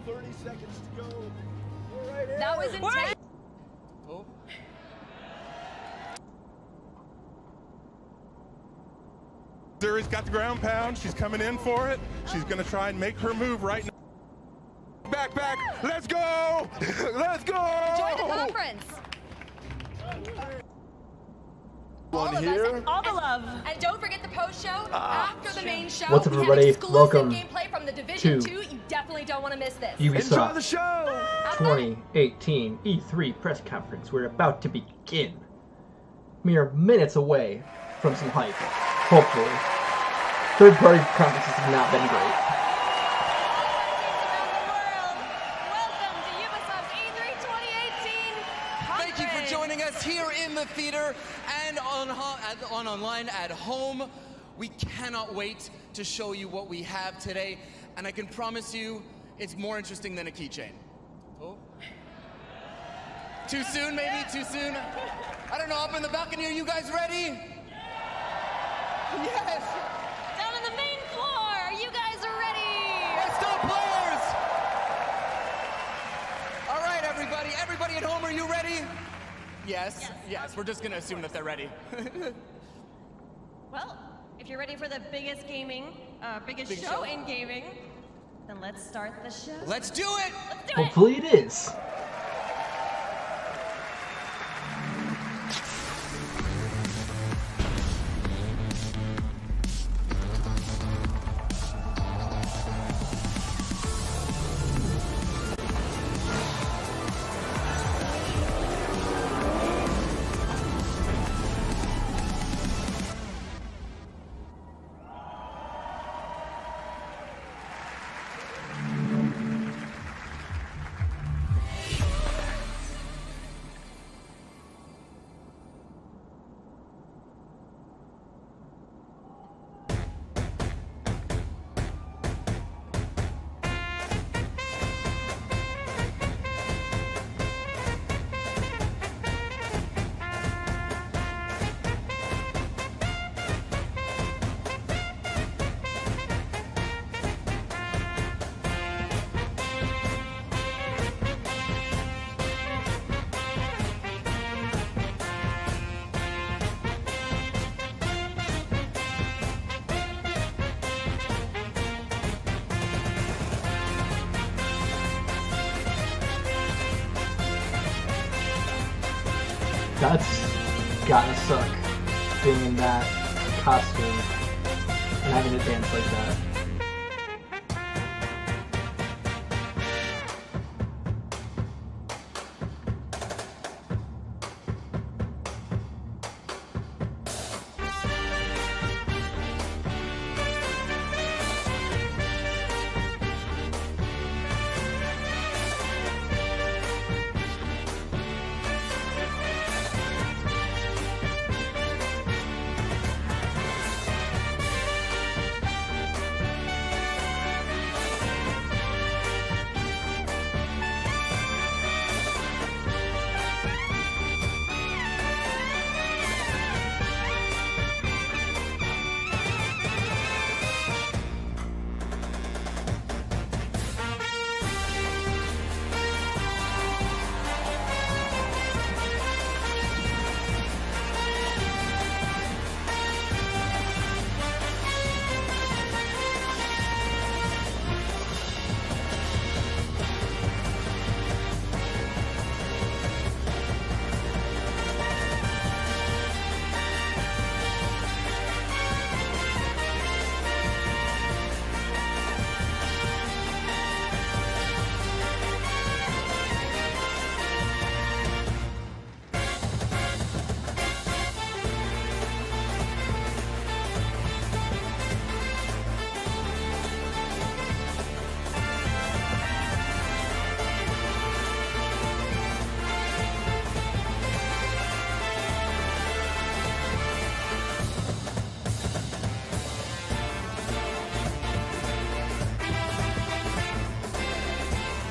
30 seconds to go. We're right here. That was intense. Oh. Zuri's got the ground pound. She's coming in for it. She's going to try and make her move right now. Back, back. Let's go. Let's go. Enjoy the conference. All of us, all the love. And don't forget the post show after the main show. What's up, we have everybody? exclusive Welcome gameplay from the Division to 2. You definitely don't want to miss this. Enjoy Ubisoft the show. 2018 E3 press conference. We're about to begin. Mere minutes away from some hype. Hopefully. Third-party conferences have not been great. Welcome to Ubisoft E3 2018 Thank you for joining us here in the theater and online at home. We cannot wait to show you what we have today, and I can promise you it's more interesting than a keychain. Oh. Too soon, maybe? Too soon? I don't know, up in the balcony, are you guys ready? Yes! Down on the main floor, you guys are ready. Let's go, players! All right, everybody at home, are you ready? Yes, yes, we're just gonna assume that they're ready. Well, if you're ready for the biggest biggest Big show show. in gaming, then let's start the show. Let's do it! Let's do it. Hopefully it is. That's gotta suck, being in that costume and having to dance like that.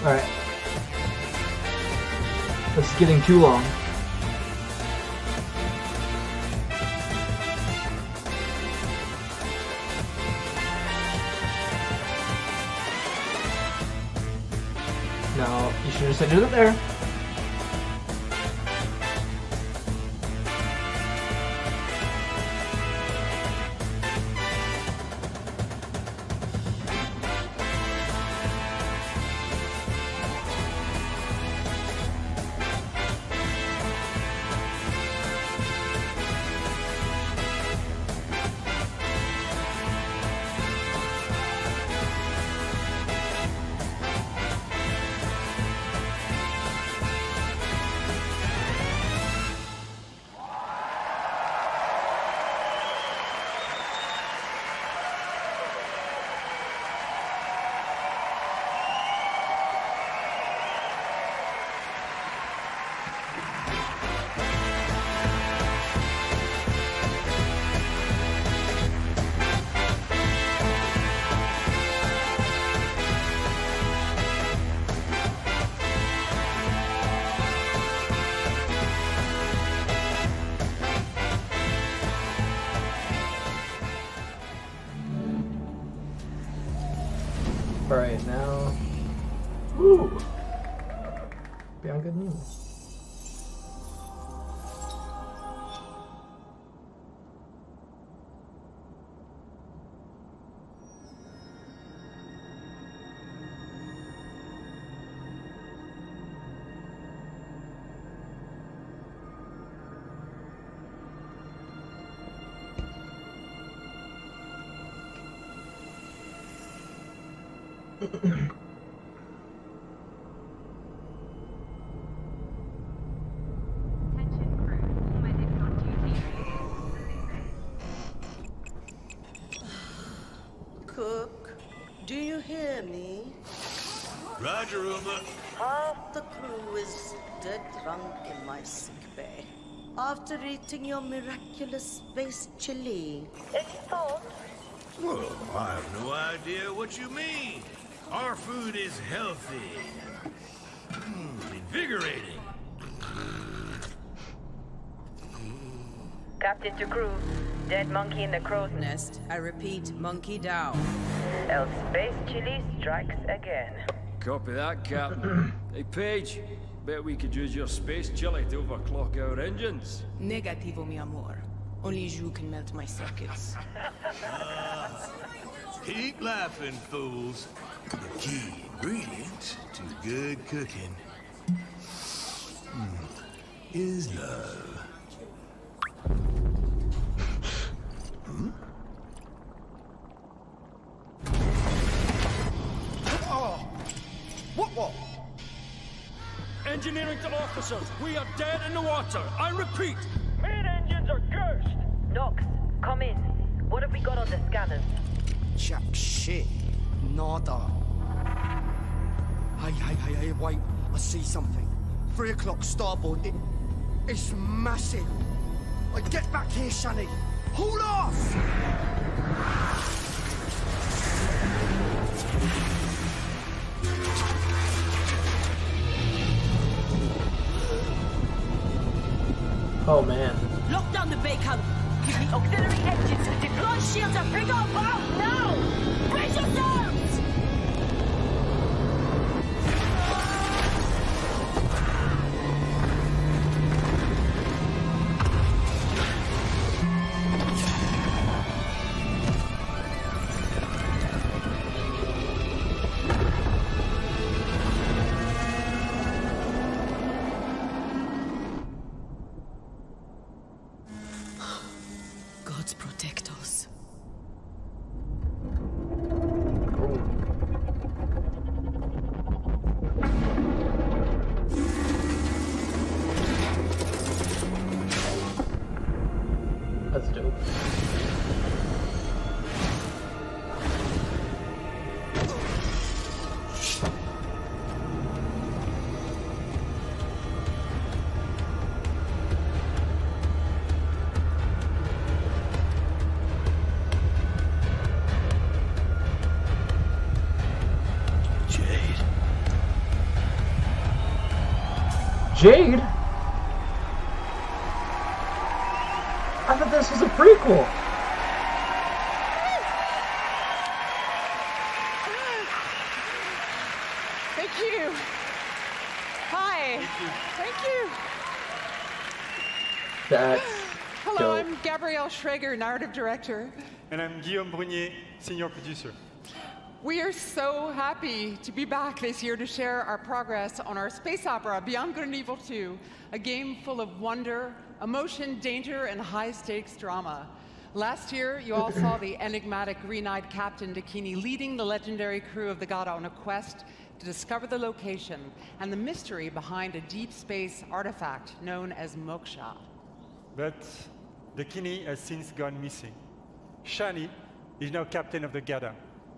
Alright. This is getting too long. No, you should have said it there. Alright, now. Woo! Beyond good news. Cook, do you hear me? Roger, Uma. Half the crew is dead drunk in my sick bay after eating your miraculous space chili. Well, I have no idea what you mean. Our food is healthy. Invigorating. Captain to crew, dead monkey in the crow's nest. Nest, I repeat, monkey down. El space chili strikes again. Copy that, Captain. Hey, Paige, bet we could use your space chili to overclock our engines. Negativo, mi amor. Only you can melt my circuits. Keep laughing, fools. The key ingredient to good cooking is love. What? Engineering to officers, we are dead in the water. I repeat. Main engines are cursed! Nox, come in. What have we got on the scanners? Jack shit. Nada. Hey, wait. I see something. 3 o'clock starboard. It's massive. Like, get back here, Shani. Hold off! Oh man. Lock down the bacon. Give me auxiliary engines. Deploy shields and bring up out now! Brace yourselves! Gods protect us. That's dope. Jade? I thought this was a prequel. Thank you. Hi. Thank you. That's Hello, dope. I'm Gabrielle Schrager, narrative director. And I'm Guillaume Brunier, senior producer. We are so happy to be back this year to share our progress on our space opera, Beyond Good and Evil 2, a game full of wonder, emotion, danger, and high-stakes drama. Last year, you all saw the enigmatic green-eyed Captain Dakini leading the legendary crew of the Gada on a quest to discover the location and the mystery behind a deep space artifact known as Moksha. But Dakini has since gone missing. Shani is now captain of the Gada,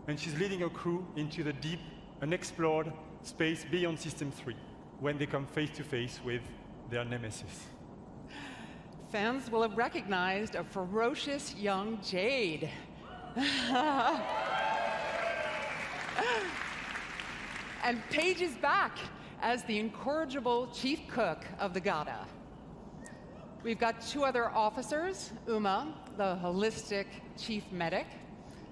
and she's leading a crew into the deep, unexplored space beyond System 3, when they come face to face with their nemesis. Fans will have recognized a ferocious young Jade. And Paige is back as the incorrigible chief cook of the Gada. We've got two other officers, Uma, the holistic chief medic,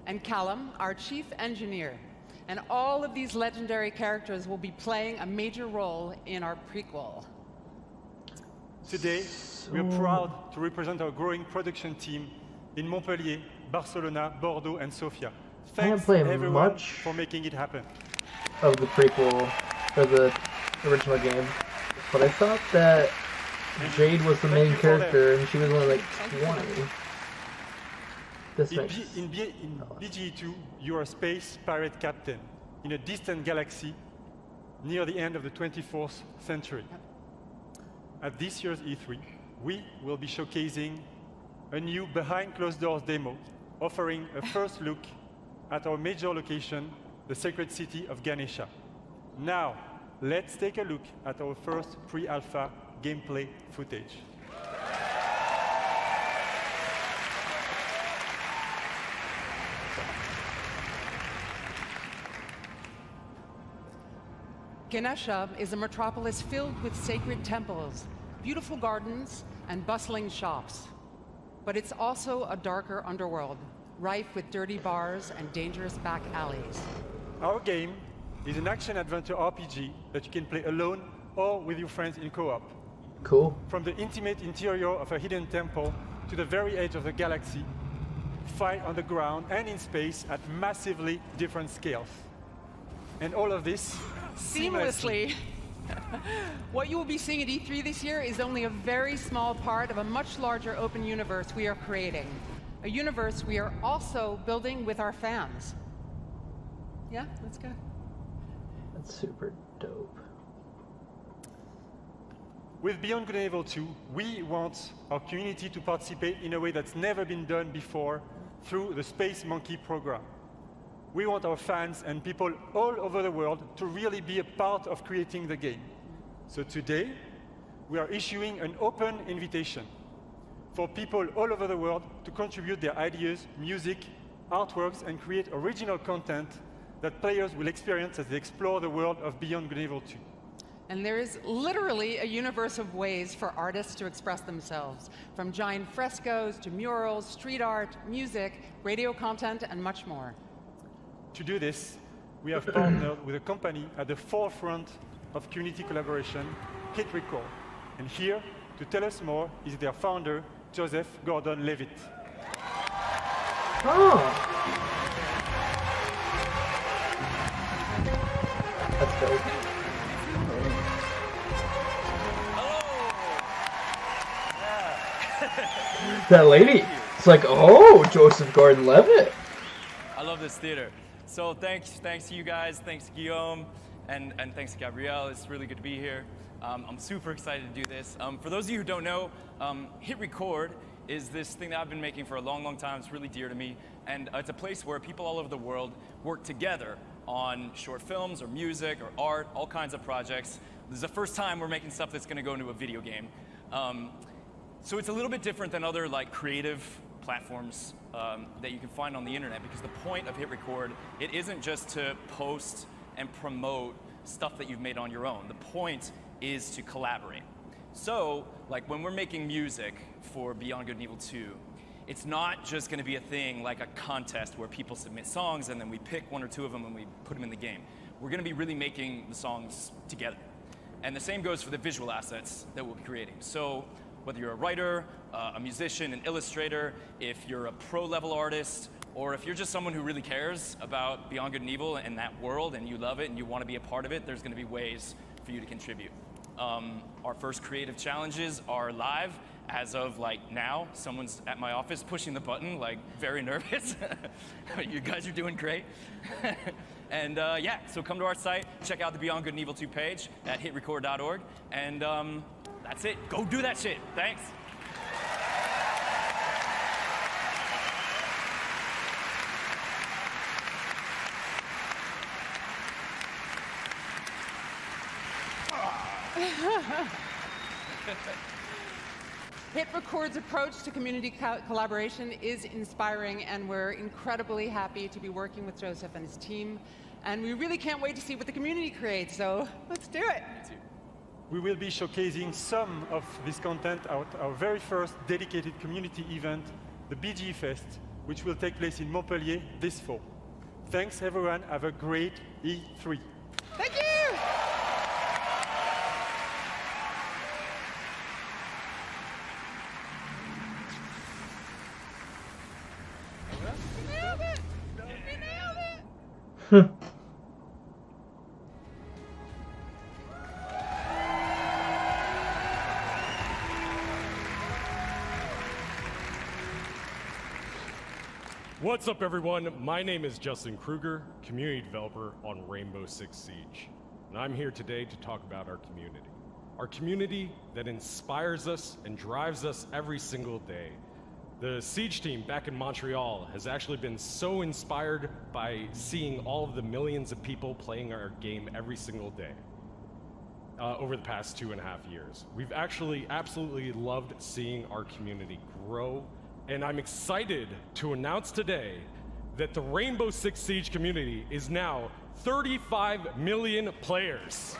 and Callum, our chief engineer. And all of these legendary characters will be playing a major role in our prequel. Today, we are proud to represent our growing production team in Montpellier, Barcelona, Bordeaux, and Sofia. Thanks everyone much for making it happen. of the prequel, or the original game, but I thought that Jade was the main character and she was only like 20. This makes... In BGE2, you are a space pirate captain in a distant galaxy near the end of the 24th century. At this year's E3, we will be showcasing a new behind closed doors demo, offering a first look at our major location, the sacred city of Ganesha. Now, let's take a look at our first pre-alpha gameplay footage. Ganesha is a metropolis filled with sacred temples, beautiful gardens, and bustling shops. But it's also a darker underworld, rife with dirty bars and dangerous back alleys. Our game is an action-adventure RPG that you can play alone or with your friends in co-op. Cool. From the intimate interior of a hidden temple to the very edge of the galaxy, fight on the ground and in space at massively different scales. And all of this seamlessly. What you will be seeing at E3 this year is only a very small part of a much larger open universe we are creating. A universe we are also building with our fans. Yeah, let's go. That's super dope. With Beyond Good and Evil 2, we want our community to participate in a way that's never been done before through the Space Monkey program. We want our fans and people all over the world to really be a part of creating the game. So today, we are issuing an open invitation for people all over the world to contribute their ideas, music, artworks, and create original content that players will experience as they explore the world of Beyond Good and Evil 2. And there is literally a universe of ways for artists to express themselves, from giant frescoes to murals, street art, music, radio content, and much more. To do this, we have partnered with a company at the forefront of community collaboration, Hit Record. And here, to tell us more, is their founder, Joseph Gordon-Levitt. Oh! That's dope. That lady, it's like, oh, Joseph Gordon-Levitt. I love this theater. So thanks to you guys, thanks to Guillaume, and thanks to Gabrielle. It's really good to be here. I'm super excited to do this. For those of you who don't know, Hit Record is this thing that I've been making for a long, long time. It's really dear to me. And it's a place where people all over the world work together on short films or music or art, all kinds of projects. This is the first time we're making stuff that's going to go into a video game. So it's a little bit different than other like creative platforms that you can find on the internet, because the point of Hit Record, it isn't just to post and promote stuff that you've made on your own. The point is to collaborate. So, like when we're making music for Beyond Good and Evil 2, it's not just going to be a thing like a contest where people submit songs and then we pick one or two of them and we put them in the game. We're going to be really making the songs together. And the same goes for the visual assets that we'll be creating. So whether you're a writer, a musician, an illustrator, if you're a pro-level artist, or if you're just someone who really cares about Beyond Good and Evil and that world and you love it and you want to be a part of it, there's going to be ways for you to contribute. Our first creative challenges are live. As of like now, someone's at my office pushing the button, like very nervous. You guys are doing great. And yeah, so come to our site, check out the Beyond Good and Evil 2 page at hitrecord.org, and that's it. Go do that shit. Thanks. Hit Record's approach to community collaboration is inspiring, and we're incredibly happy to be working with Joseph and his team. And we really can't wait to see what the community creates, so let's do it. We will be showcasing some of this content at our very first dedicated community event, the BG Fest, which will take place in Montpellier this fall. Thanks, everyone. Have a great E3. Thank you! What's up, everyone? My name is Justin Kruger, community developer on Rainbow Six Siege. And I'm here today to talk about our community. Our community that inspires us and drives us every single day. The Siege team back in Montreal has actually been so inspired by seeing all of the millions of people playing our game every single day over the past 2.5 years. We've actually absolutely loved seeing our community grow, and I'm excited to announce today that the Rainbow Six Siege community is now 35 million players.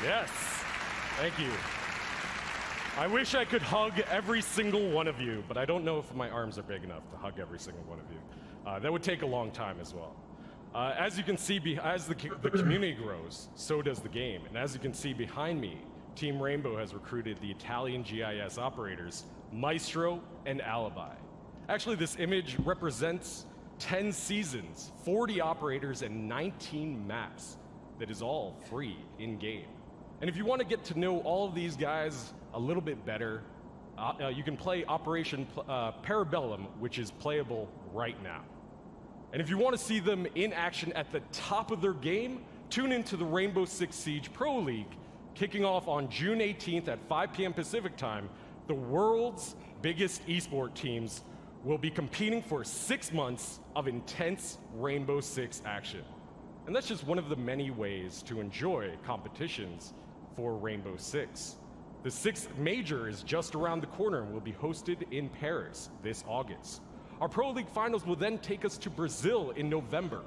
Yes. Thank you. I wish I could hug every single one of you, but I don't know if my arms are big enough to hug every single one of you. That would take a long time as well. As you can see, as the community grows, so does the game. And as you can see behind me, Team Rainbow has recruited the Italian GIS operators, Maestro and Alibi. Actually, this image represents 10 seasons, 40 operators, and 19 maps that is all free in-game. And if you want to get to know all of these guys a little bit better, you can play Operation Parabellum, which is playable right now. And if you want to see them in action at the top of their game, tune into the Rainbow Six Siege Pro League, kicking off on June 18th at 5 p.m. Pacific time. The world's biggest esport teams will be competing for 6 months of intense Rainbow Six action. And that's just one of the many ways to enjoy competitions for Rainbow Six. The 6th major is just around the corner and will be hosted in Paris this August. Our Pro League finals will then take us to Brazil in November.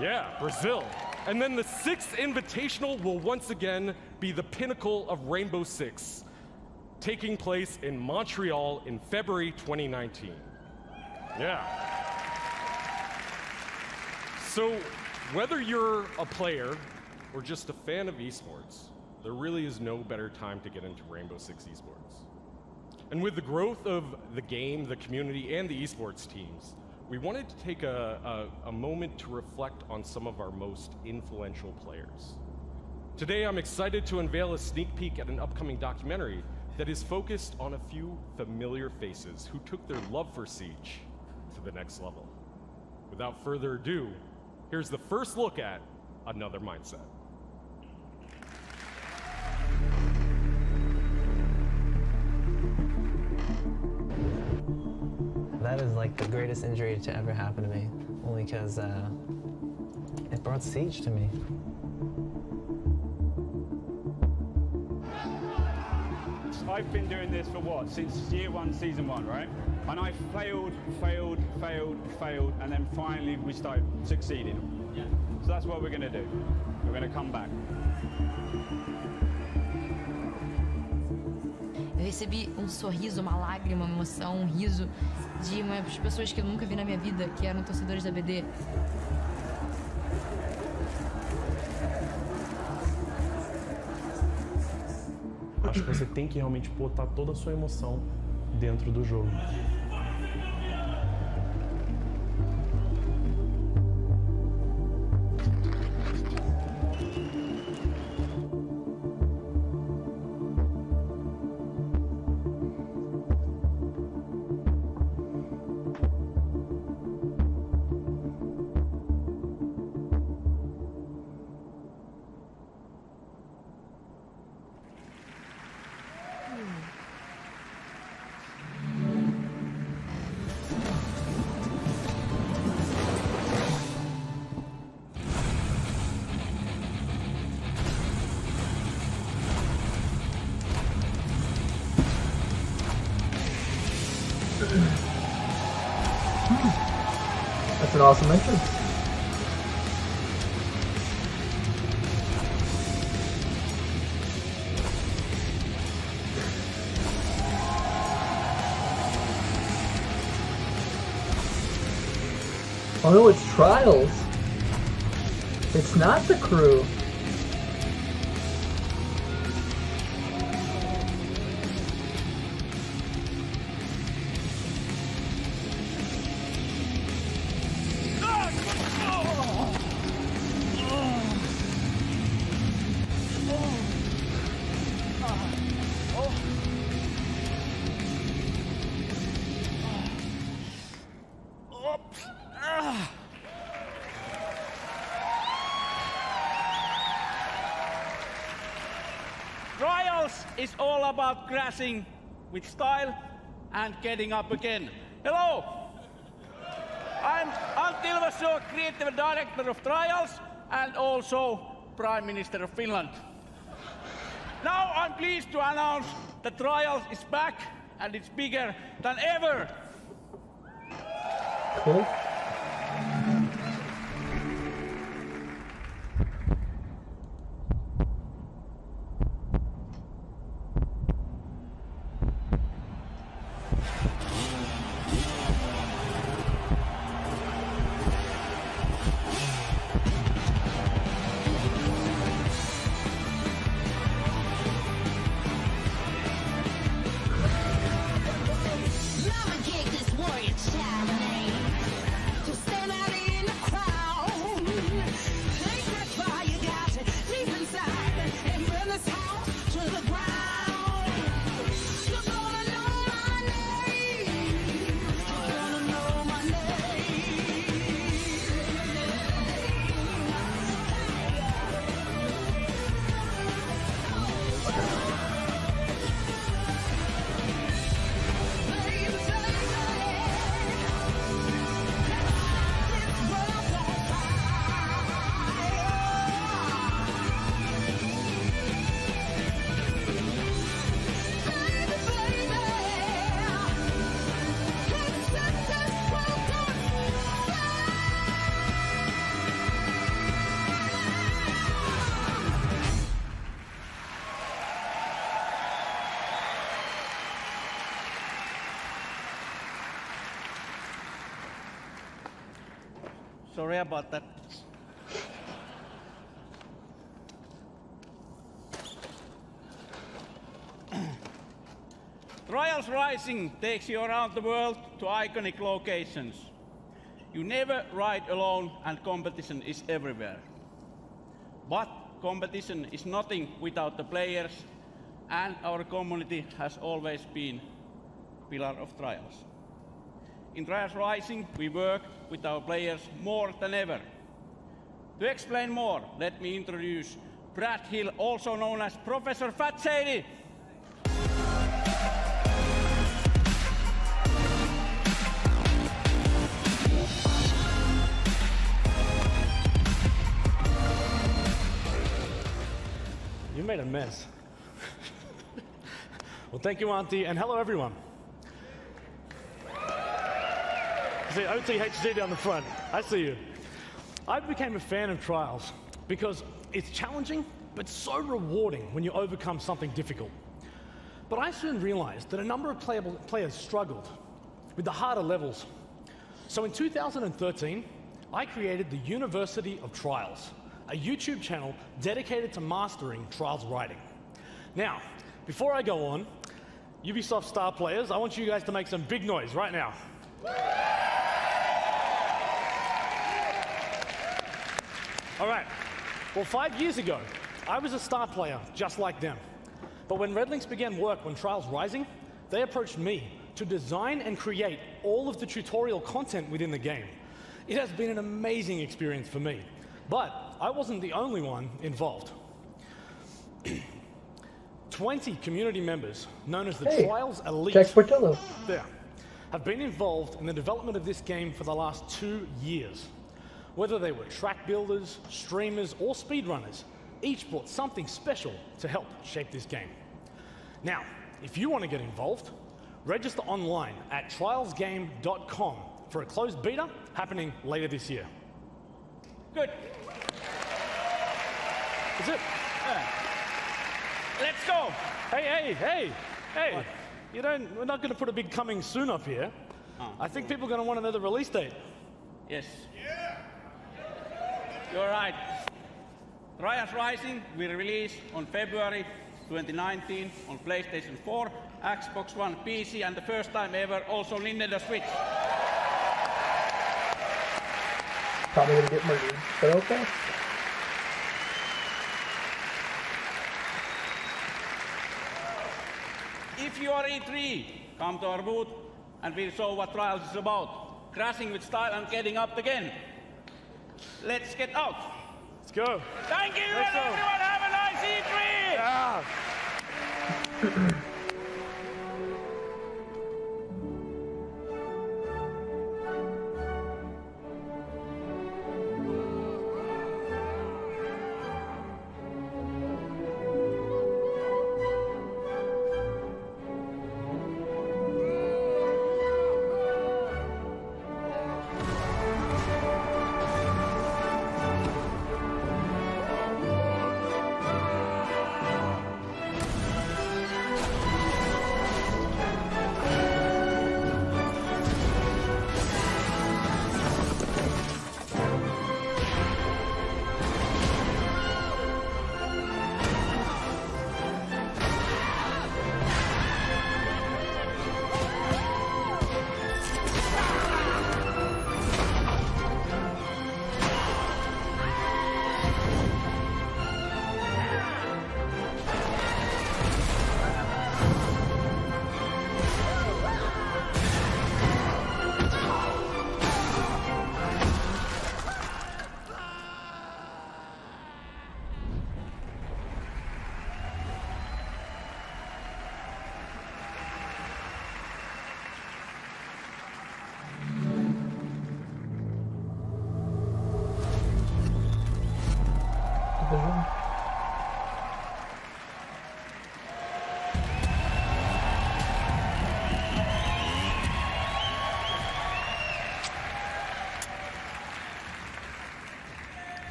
Yeah, Brazil. And then the 6th Invitational will once again be the pinnacle of Rainbow Six, taking place in Montreal in February 2019. Yeah. So whether you're a player or just a fan of esports, there really is no better time to get into Rainbow Six esports. And with the growth of the game, the community, and the esports teams, we wanted to take a moment to reflect on some of our most influential players. Today, I'm excited to unveil a sneak peek at an upcoming documentary that is focused on a few familiar faces who took their love for Siege to the next level. Without further ado, here's the first look at Another Mindset. That is like the greatest injury to ever happen to me, only because it brought Siege to me. I've been doing this for what? Since year 1, season 1, right? And I failed, and then finally we started succeeding. Yeah. So that's what we're going to do. We're going to come back. Eu recebi um sorriso, uma lágrima, uma emoção, um riso de umas pessoas que eu nunca vi na minha vida, que eram torcedores da BD. Acho que você tem que realmente botar toda a sua emoção dentro do jogo. That's an awesome entrance. Oh no, it's Trials. It's not the crew. Trials is all about crashing with style and getting up again. Hello! I'm Antti Ilvassuo, Creative Director of Trials and also Prime Minister of Finland. Now I'm pleased to announce that Trials is back and it's bigger than ever. Cool. Sorry about that. Trials Rising takes you around the world to iconic locations. You never ride alone and competition is everywhere. But competition is nothing without the players, and our community has always been a pillar of Trials. In Trials Rising, we work with our players more than ever. To explain more, let me introduce Brad Hill, also known as Professor Fat Shady. You made a mess. Well, thank you, Auntie, and hello, everyone. See, OTHZ down the front. I see you. I became a fan of Trials because it's challenging, but so rewarding when you overcome something difficult. But I soon realized that a number of players struggled with the harder levels. So in 2013, I created the University of Trials, a YouTube channel dedicated to mastering Trials writing. Now, before I go on, Ubisoft star players, I want you guys to make some big noise right now. All right, well, 5 years ago, I was a star player just like them. But when Redlinks began work on Trials Rising, they approached me to design and create all of the tutorial content within the game. It has been an amazing experience for me, but I wasn't the only one involved. 20 community members, known as the Trials Elite, there, have been involved in the development of this game for the last 2 years. Whether they were track builders, streamers, or speedrunners, each brought something special to help shape this game. Now, if you want to get involved, register online at trialsgame.com for a closed beta happening later this year. Good. That's it. Let's go. Hey. What? We're not going to put a big coming soon up here. I think people are going to want to know the release date. Yes. You're right. Trials Rising will release on February 2019 on PlayStation 4, Xbox One, PC, and the first time ever also Nintendo Switch. Probably gonna get murdered, but okay. If you are E3, come to our booth and we'll show what Trials is about. Crashing with style and getting up again. Let's get out. Let's go. Thank you, everyone. Have a nice E3. Yeah.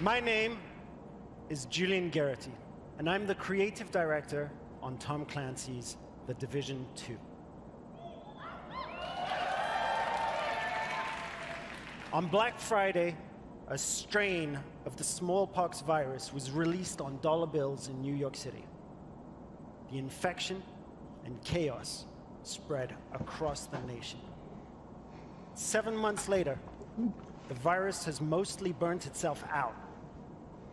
My name is Julian Garrity, and I'm the creative director on Tom Clancy's The Division 2. On Black Friday, a strain of the smallpox virus was released on dollar bills in New York City. The infection and chaos spread across the nation. 7 months later, the virus has mostly burnt itself out,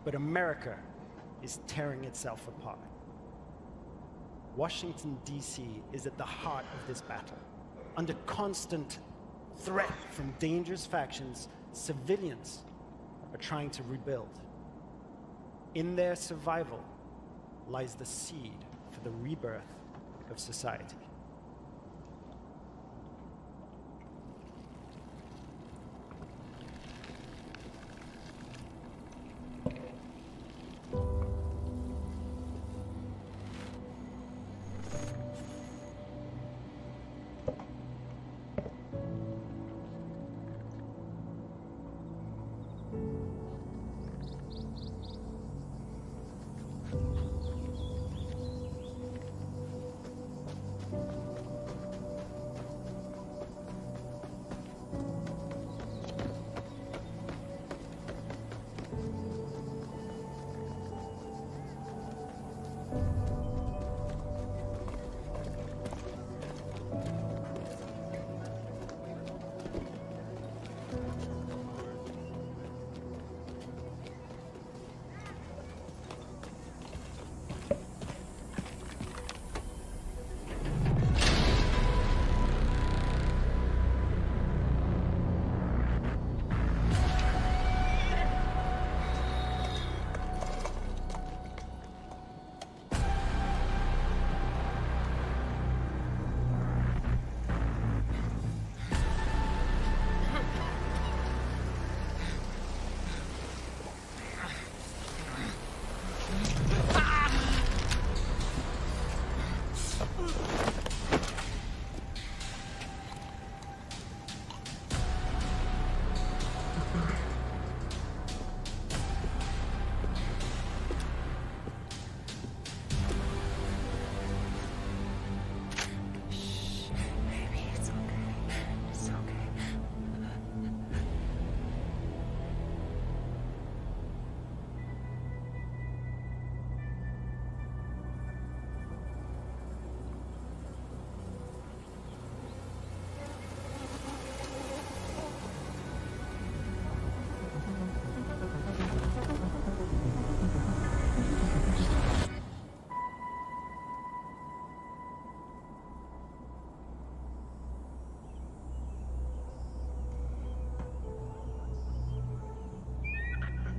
but America is tearing itself apart. Washington, D.C. is at the heart of this battle. Under constant threat from dangerous factions, civilians are trying to rebuild. In their survival lies the seed for the rebirth of society.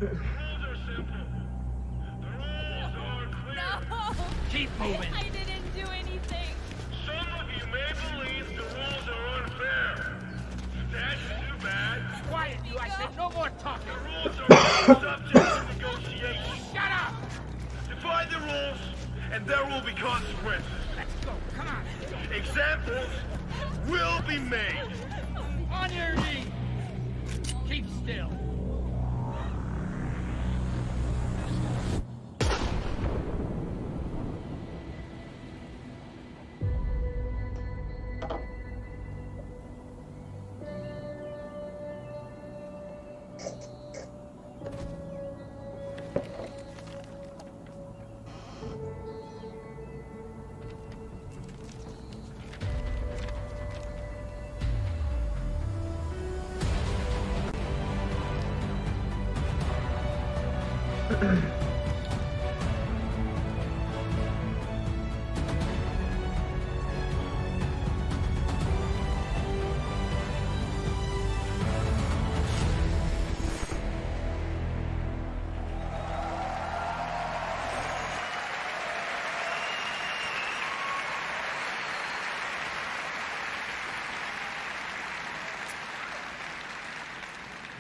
No! Keep moving. I didn't do anything. Some of you may believe the rules are unfair. That's too bad. Quiet, you! I said no more talking. The rules are all subject to negotiation. Shut up! Defy the rules, and there will be consequences. Let's go. Come on. Examples will be made. On your knees. Keep still.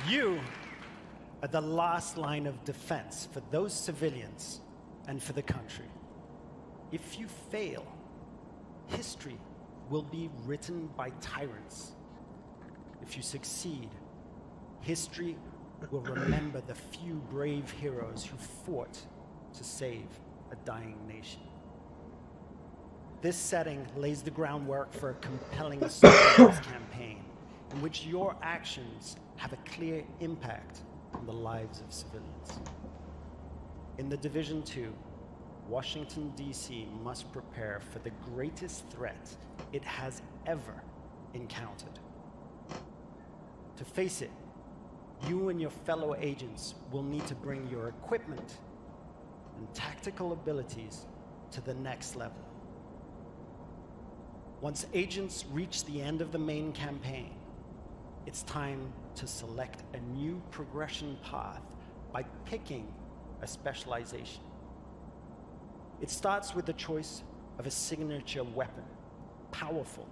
You are the last line of defense for those civilians and for the country. If you fail, history will be written by tyrants. If you succeed, history will remember the few brave heroes who fought to save a dying nation. This setting lays the groundwork for a compelling story campaign in which your actions have a clear impact on the lives of civilians. In The Division 2, Washington, D.C. must prepare for the greatest threat it has ever encountered. To face it, you and your fellow agents will need to bring your equipment and tactical abilities to the next level. Once agents reach the end of the main campaign, it's time to select a new progression path by picking a specialization. It starts with the choice of a signature weapon, powerful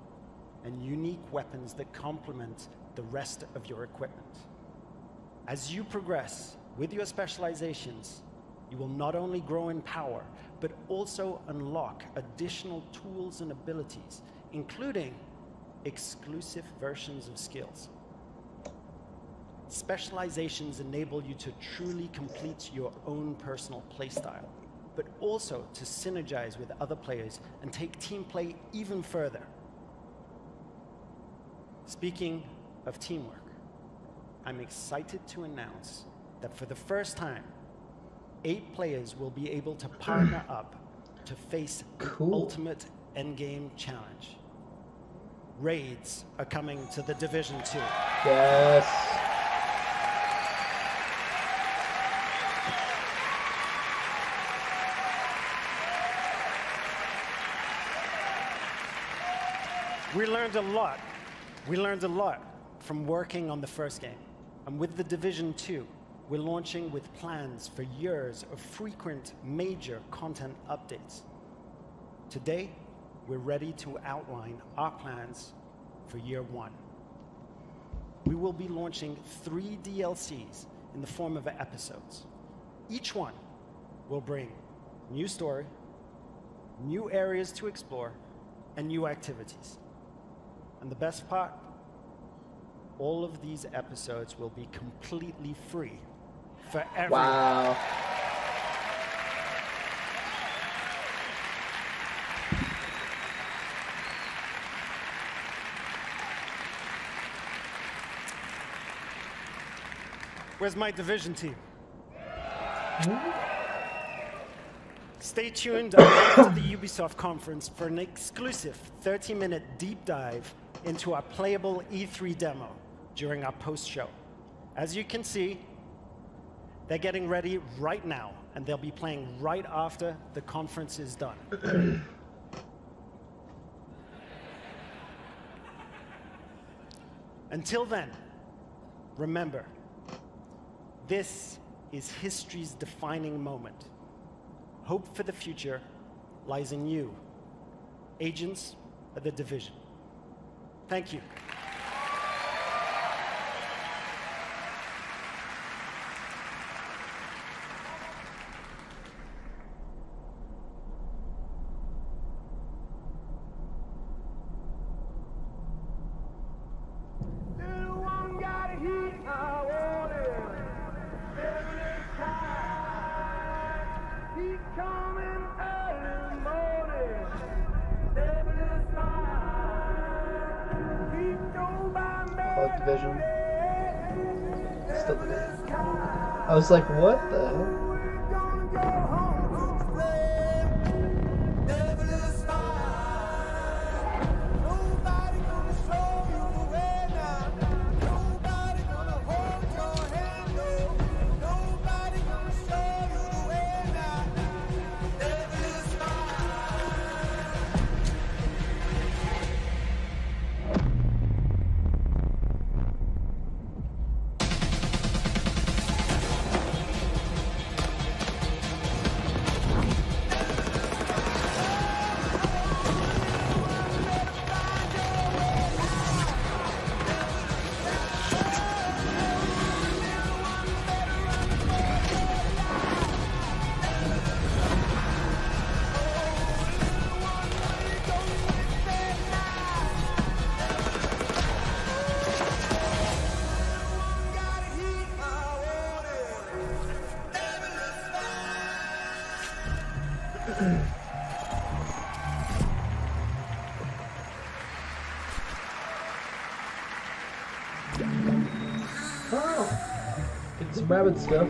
and unique weapons that complement the rest of your equipment. As you progress with your specializations, you will not only grow in power, but also unlock additional tools and abilities, including exclusive versions of skills. Specializations enable you to truly complete your own personal playstyle, but also to synergize with other players and take team play even further. Speaking of teamwork, I'm excited to announce that for the first time, 8 players will be able to partner up to face the ultimate endgame challenge. Raids are coming to The Division 2. Yes. We learned a lot. We learned a lot from working on the first game. And with The Division 2, we're launching with plans for years of frequent major content updates. Today, we're ready to outline our plans for year 1. We will be launching 3 DLCs in the form of episodes. Each one will bring new story, new areas to explore, and new activities. And the best part, all of these episodes will be completely free for everyone. Wow. Where's my Division team? Stay tuned after the Ubisoft conference for an exclusive 30-minute deep dive into our playable E3 demo during our post-show. As you can see, they're getting ready right now, and they'll be playing right after the conference is done. Until then, remember, this is history's defining moment. Hope for the future lies in you, agents of the Division. Thank you. Division. Still Division. I was like, what the hell? Oh, get some rabbit stuff.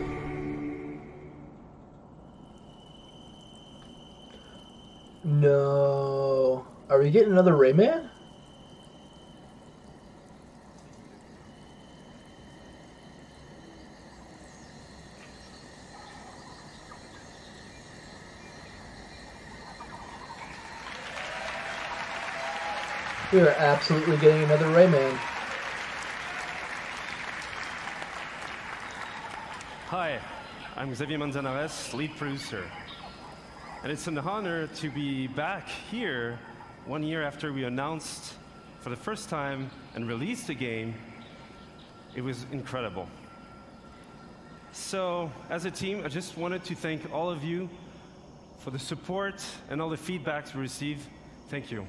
No, are we getting another Rayman? We are absolutely getting another Rayman. Hi, I'm Xavier Manzanares, lead producer. And it's an honor to be back here 1 year after we announced for the first time and released the game. It was incredible. So, as a team, I just wanted to thank all of you for the support and all the feedbacks we received. Thank you.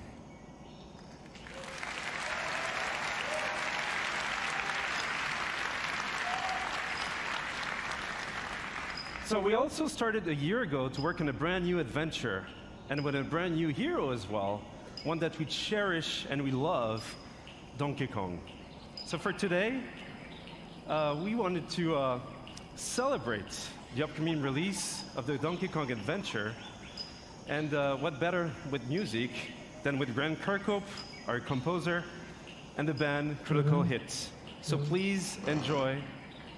So we also started a year ago to work on a brand new adventure, and with a brand new hero as well, one that we cherish and we love, Donkey Kong. So for today, we wanted to celebrate the upcoming release of the Donkey Kong adventure, and what better with music than with Grant Kirkhope, our composer, and the band Critical Hits. So please enjoy.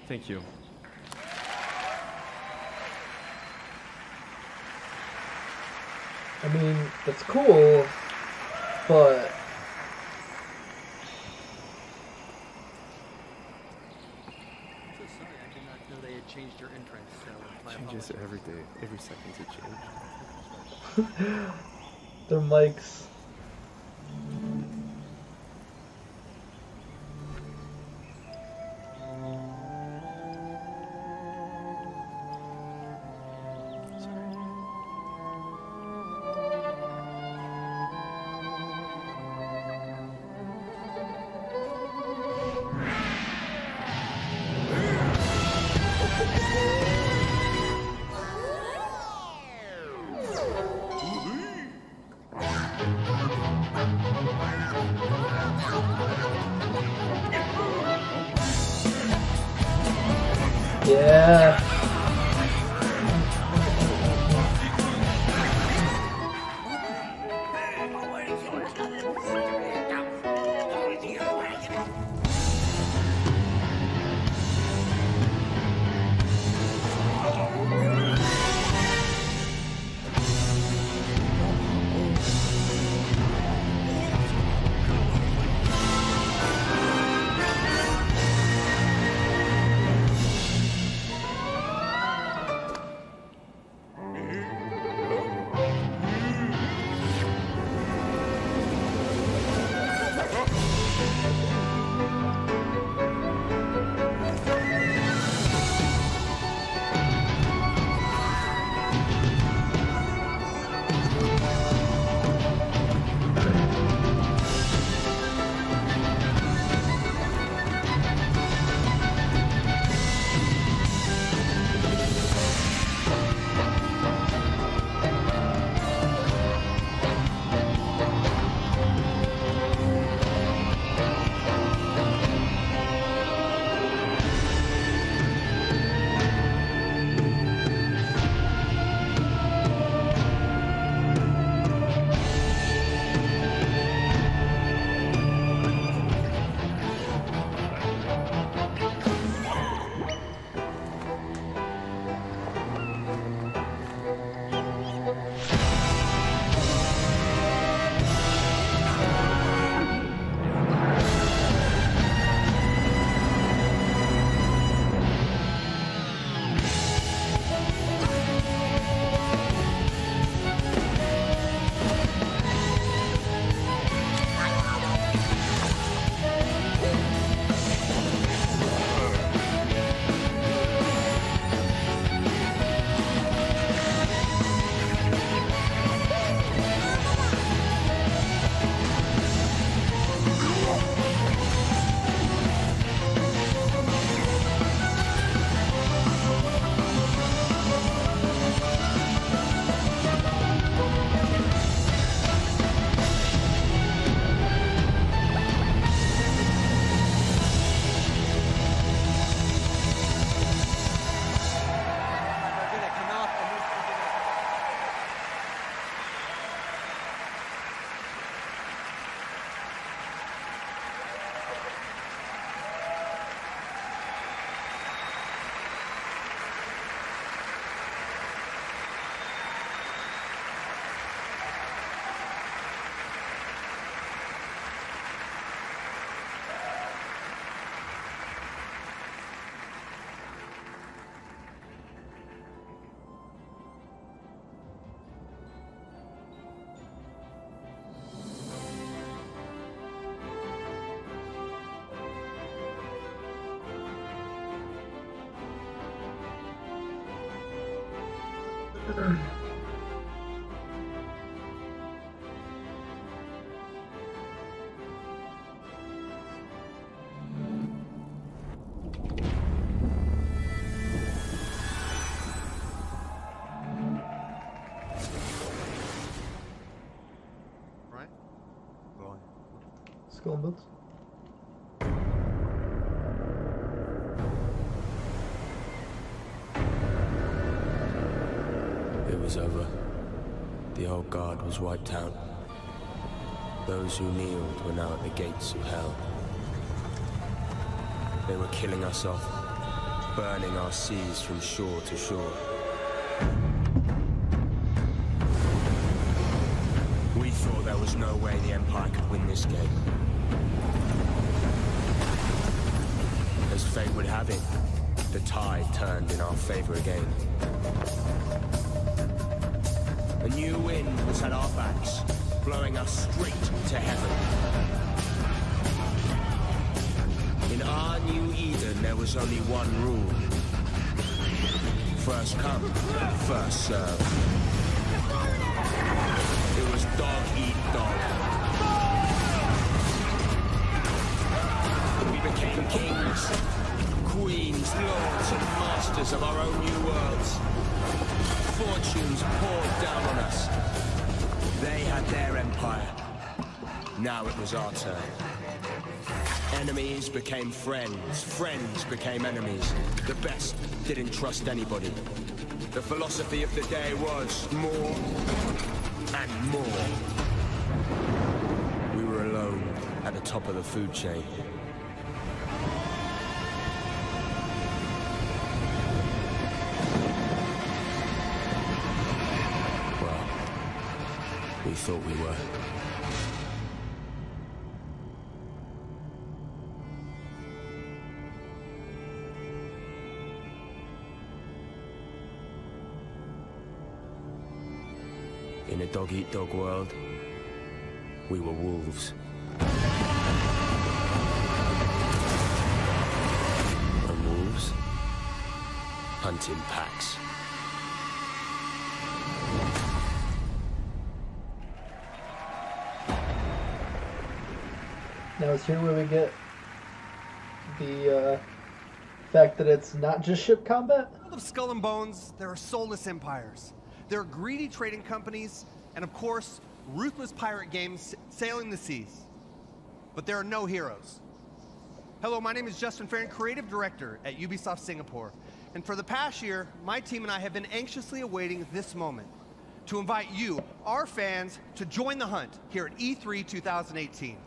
Thank you. I mean, that's cool, but I'm so sorry, I did not know they had changed your entrance, so my Changes apologies. every day, every second it changes. their mics. Yeah. Right? Right. Skull and Bones. It was over. The old guard was wiped out. Those who kneeled were now at the gates of hell. They were killing us off, burning our seas from shore to shore. We thought there was no way the Empire could win this game. As fate would have it, the tide turned in our favor again. A new wind was at our backs, blowing us straight to heaven. In our new Eden, there was only one rule. First come, first serve. It was dog eat dog. We became kings, queens, lords, and masters of our own new worlds. Fortunes poured down on us. They had their empire. Now it was our turn. Enemies became friends. Friends became enemies. The best didn't trust anybody. The philosophy of the day was more and more. We were alone at the top of the food chain. We thought we were. In a dog-eat-dog world, we were wolves. And wolves hunt in packs. Now it's here where we get the fact that it's not just ship combat. In the world of Skull and Bones, there are soulless empires. There are greedy trading companies, and of course, ruthless pirate games sailing the seas. But there are no heroes. Hello, my name is Justin Farron, Creative Director at Ubisoft Singapore. And for the past year, my team and I have been anxiously awaiting this moment to invite you, our fans, to join the hunt here at E3 2018.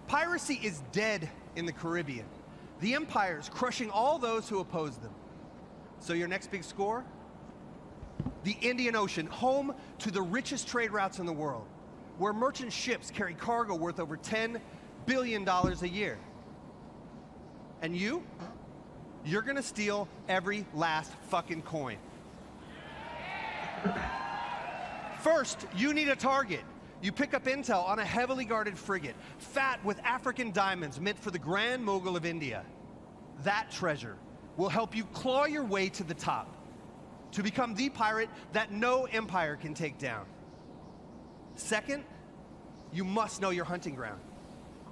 Piracy is dead in the Caribbean. The Empire is crushing all those who oppose them. So your next big score? The Indian Ocean, home to the richest trade routes in the world, where merchant ships carry cargo worth over $10 billion a year. And you're gonna steal every last fucking coin. First, you need a target. You pick up intel on a heavily guarded frigate, fat with African diamonds meant for the Grand Mogul of India. That treasure will help you claw your way to the top, to become the pirate that no empire can take down. Second, you must know your hunting ground.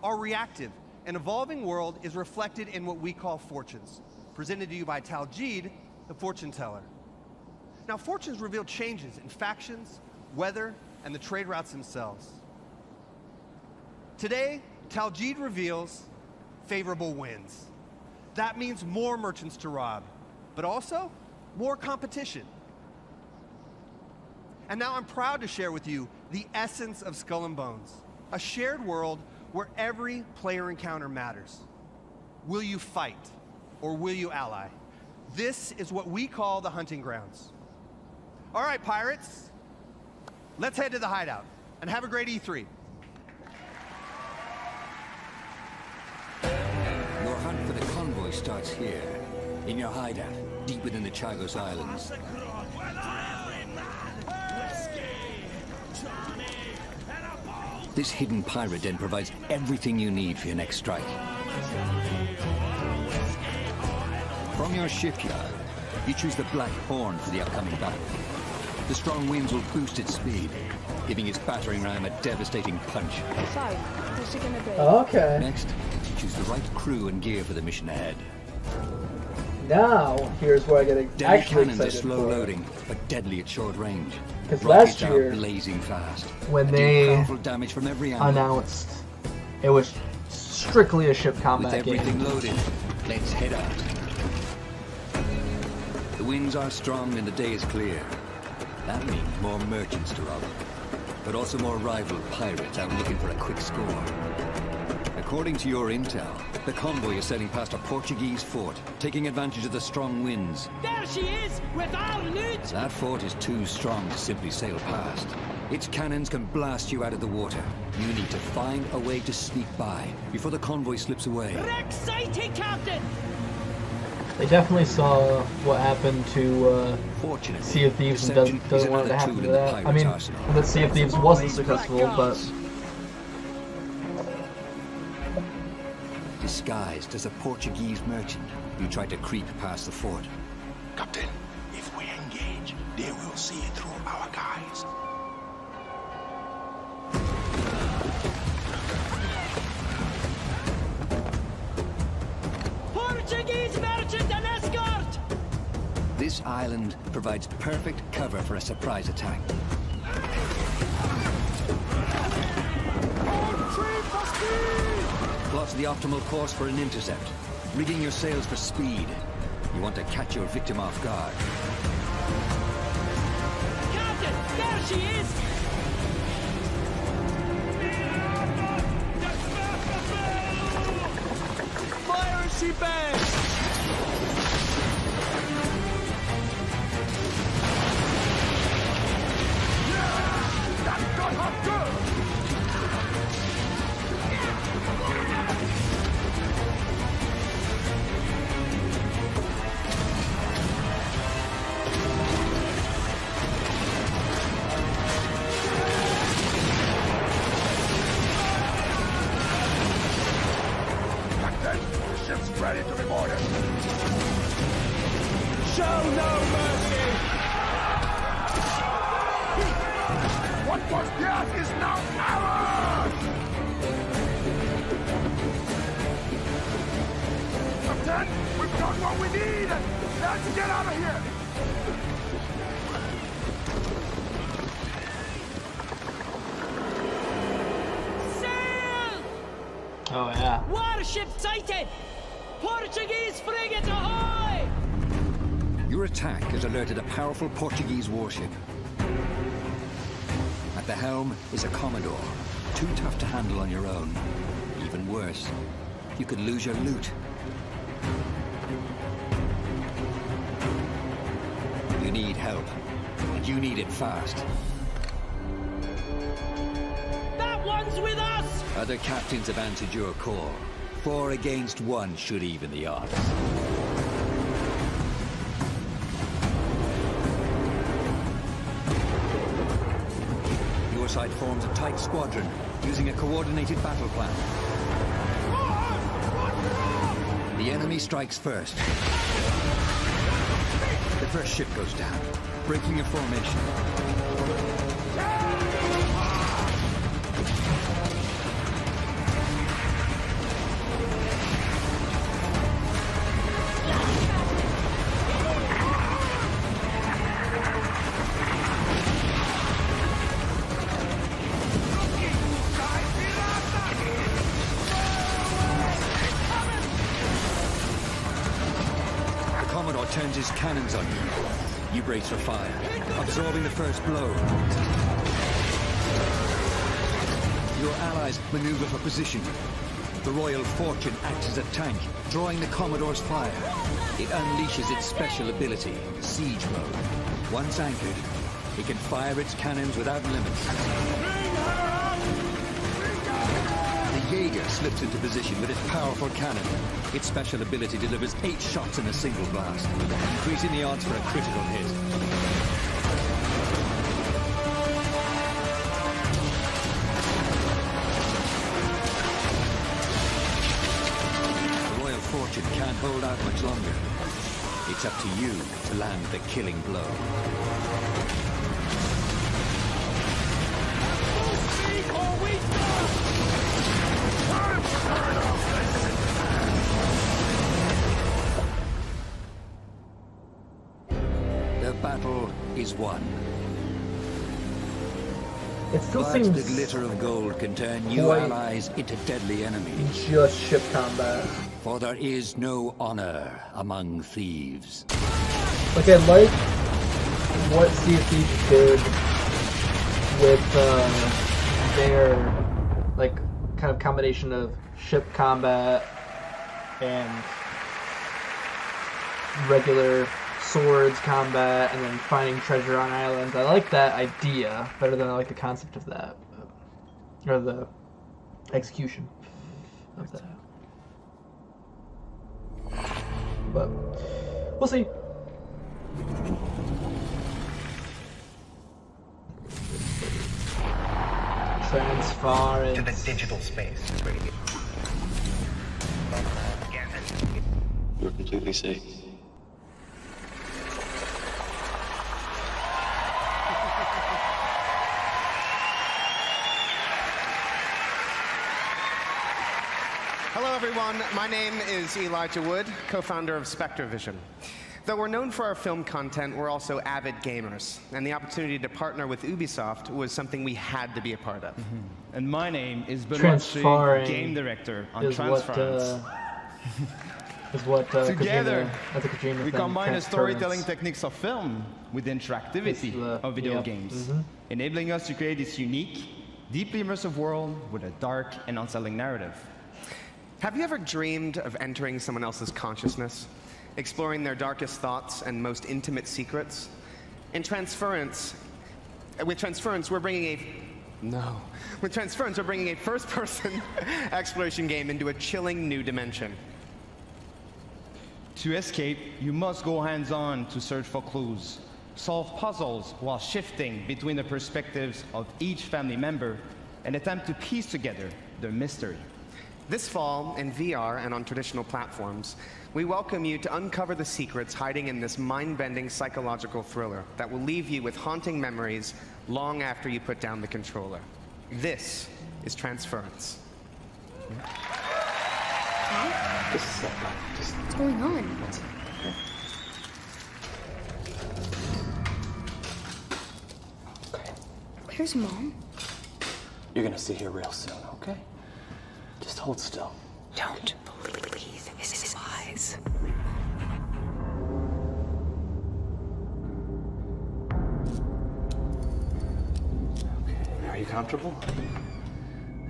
Our reactive and evolving world is reflected in what we call fortunes, presented to you by Taljeed, the fortune teller. Now, fortunes reveal changes in factions, weather, and the trade routes themselves. Today, Taljeed reveals favorable winds. That means more merchants to rob, but also more competition. And now I'm proud to share with you the essence of Skull and Bones, a shared world where every player encounter matters. Will you fight or will you ally? This is what we call the hunting grounds. All right, pirates, let's head to the hideout and have a great E3. Your hunt for the convoy starts here, in your hideout, deep within the Chagos Islands. This hidden pirate den provides everything you need for your next strike. From your shipyard, You choose the Black Horn for the upcoming battle. The strong winds will boost its speed, giving its battering ram a devastating punch. So, what's it gonna be? Okay. Next, you choose the right crew and gear for the mission ahead. Now, here's where I get Deadly actually cannons are excited slow for. loading, but deadly at short range. Because Rockets last year, are blazing fast. when and do they powerful damage from every angle. announced it was strictly a ship combat With everything game. loaded, let's head out. The winds are strong and the day is clear. That means more merchants to rob, but also more rival pirates out looking for a quick score. According to your intel, the convoy is sailing past a Portuguese fort, taking advantage of the strong winds. There she is, with our loot! That fort is too strong to simply sail past. Its cannons can blast you out of the water. You need to find a way to sneak by before the convoy slips away. Wreck sighted, Captain! They definitely saw what happened to Sea of Thieves and doesn't want it to happen to that. I mean, that Sea of Thieves wasn't successful, but... Disguised as a Portuguese merchant, you tried to creep past the fort. Captain, if we engage, they will see it through our guys. Portuguese merchant and escort! This island provides perfect cover for a surprise attack. Plots the optimal course for an intercept. Rigging your sails for speed. You want to catch your victim off guard. Captain, there she is! Fire as she bangs! That got her good! Ready to be boarded. Show no mercy! What was theirs is now ours! Captain, we've got what we need! Let's get out of here! Sail! Oh yeah. Warship sighted! Portuguese frigate ahoy! Your attack has alerted a powerful Portuguese warship. At the helm is a Commodore, too tough to handle on your own. Even worse, you could lose your loot. You need help, and you need it fast. That one's with us! Other captains have answered your call. 4 against 1 should even the odds. Your side forms a tight squadron, using a coordinated battle plan. The enemy strikes first. The first ship goes down, breaking your formation. Turns his cannons on you. You brace for fire, absorbing the first blow. Your allies maneuver for position. The Royal Fortune acts as a tank, drawing the Commodore's fire. It unleashes its special ability, Siege Mode. Once anchored, it can fire its cannons without limits. The Jaeger slips into position with its powerful cannon. Its special ability delivers 8 shots in a single blast, increasing the odds for a critical hit. The Royal Fortune can't hold out much longer. It's up to you to land the killing blow. The battle is won. It still But seems the glitter of gold can turn new quite allies into deadly enemies. just ship combat. For there is no honor among thieves. Like, I like what Sea of Thieves did with their, like, kind of combination of ship combat and regular swords combat and then finding treasure on islands. I like that idea better than I like the concept of that. Or the execution of that. But we'll see. Transference to the digital space. It's ready to get. You're completely safe. Hello, everyone. My name is Elijah Wood, co-founder of SpectreVision. Though we're known for our film content, we're also avid gamers, and the opportunity to partner with Ubisoft was something we had to be a part of. And my name is Benoit, game director on Transference. Together, we combine the storytelling techniques of film with the interactivity of video games, enabling us to create this unique, deeply immersive world with a dark and unsettling narrative. Have you ever dreamed of entering someone else's consciousness, exploring their darkest thoughts and most intimate secrets? With Transference, we're bringing a first-person exploration game into a chilling new dimension. To escape, you must go hands-on to search for clues, solve puzzles while shifting between the perspectives of each family member, and attempt to piece together the mystery. This fall, in VR and on traditional platforms, we welcome you to uncover the secrets hiding in this mind-bending psychological thriller that will leave you with haunting memories long after you put down the controller. This is Transference. What's going on? Where's Mom? You're gonna see her real soon, okay? Just hold still. Don't. Please. This is wise. Okay, are you comfortable?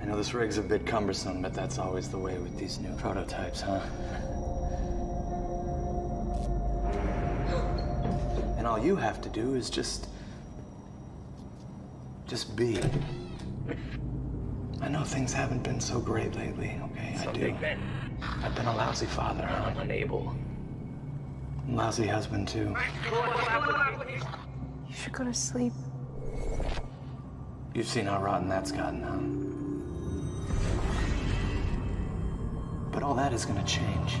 I know this rig's a bit cumbersome, but that's always the way with these new prototypes, huh? And all you have to do is just be. I know things haven't been so great lately, okay? I do. I've been a lousy father. I'm unable. Lousy husband, too. You should go to sleep. You've seen how rotten that's gotten, huh? But all that is gonna change.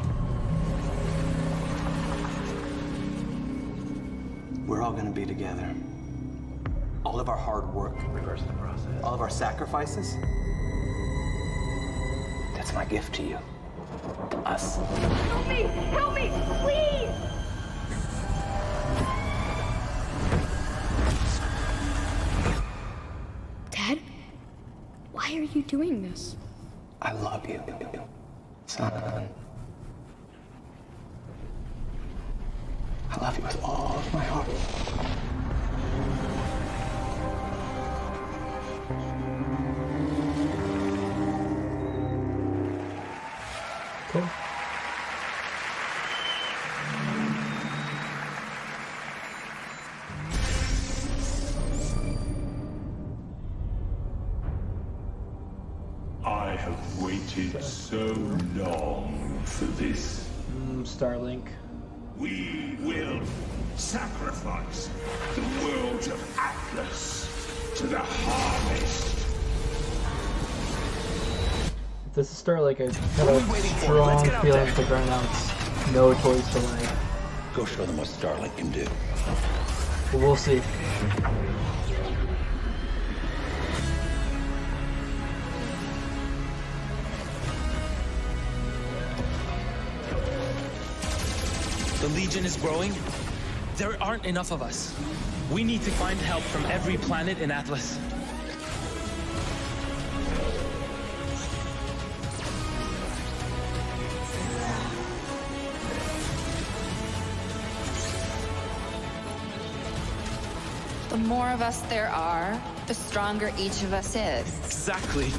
We're all gonna be together. All of our hard work, reverse the process. All of our sacrifices, that's my gift to you. To us. Help me! Help me! Please! Dad? Why are you doing this? I love you, son. I love you with all of my heart. Cool. I have waited so long for this. Starlink. We will sacrifice the world of Atlas to the harvest. If this is Starlink, I have a strong feeling to announce no Toys to Life. Go show them what Starlink can do. We'll see. The Legion is growing. There aren't enough of us. We need to find help from every planet in Atlas. The more of us there are, the stronger each of us is. Exactly.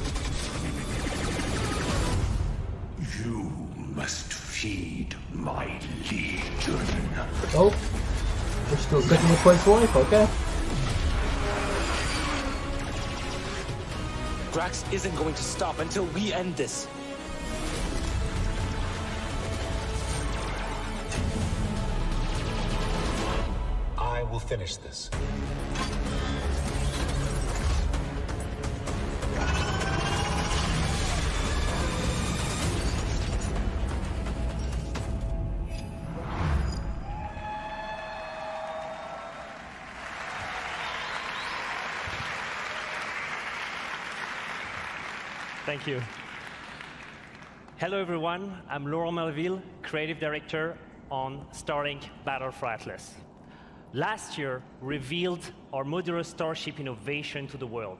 You must feed my legion. Oh, we're still second in place life, okay. Drax isn't going to stop until we end this. I will finish this. Thank you. Hello everyone, I'm Laurent Melville, Creative Director on Starlink Battle for Atlas. Last year, revealed our modular starship innovation to the world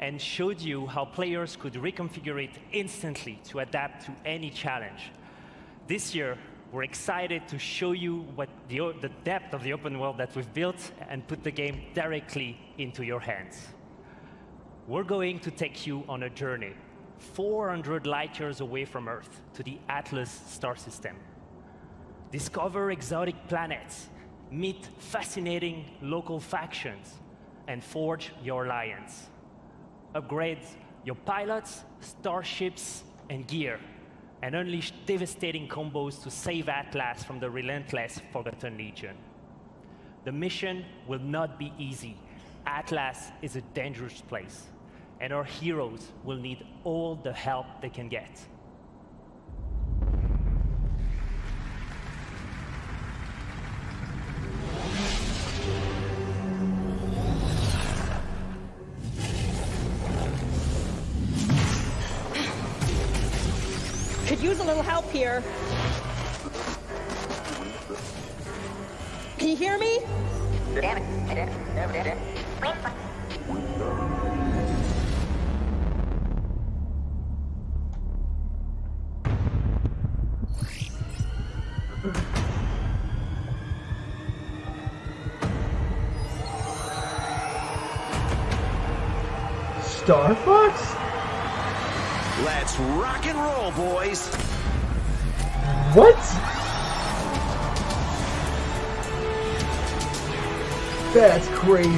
and showed you how players could reconfigure it instantly to adapt to any challenge. This year, we're excited to show you what the depth of the open world that we've built and put the game directly into your hands. We're going to take you on a journey 400 light years away from Earth to the Atlas star system. Discover exotic planets, meet fascinating local factions, and forge your alliance. Upgrade your pilots, starships, and gear, and unleash devastating combos to save Atlas from the relentless Forgotten Legion. The mission will not be easy. Atlas is a dangerous place, and our heroes will need all the help they can get. Could use a little help here. Can you hear me? Star Fox? Let's rock and roll, boys. What? That's crazy.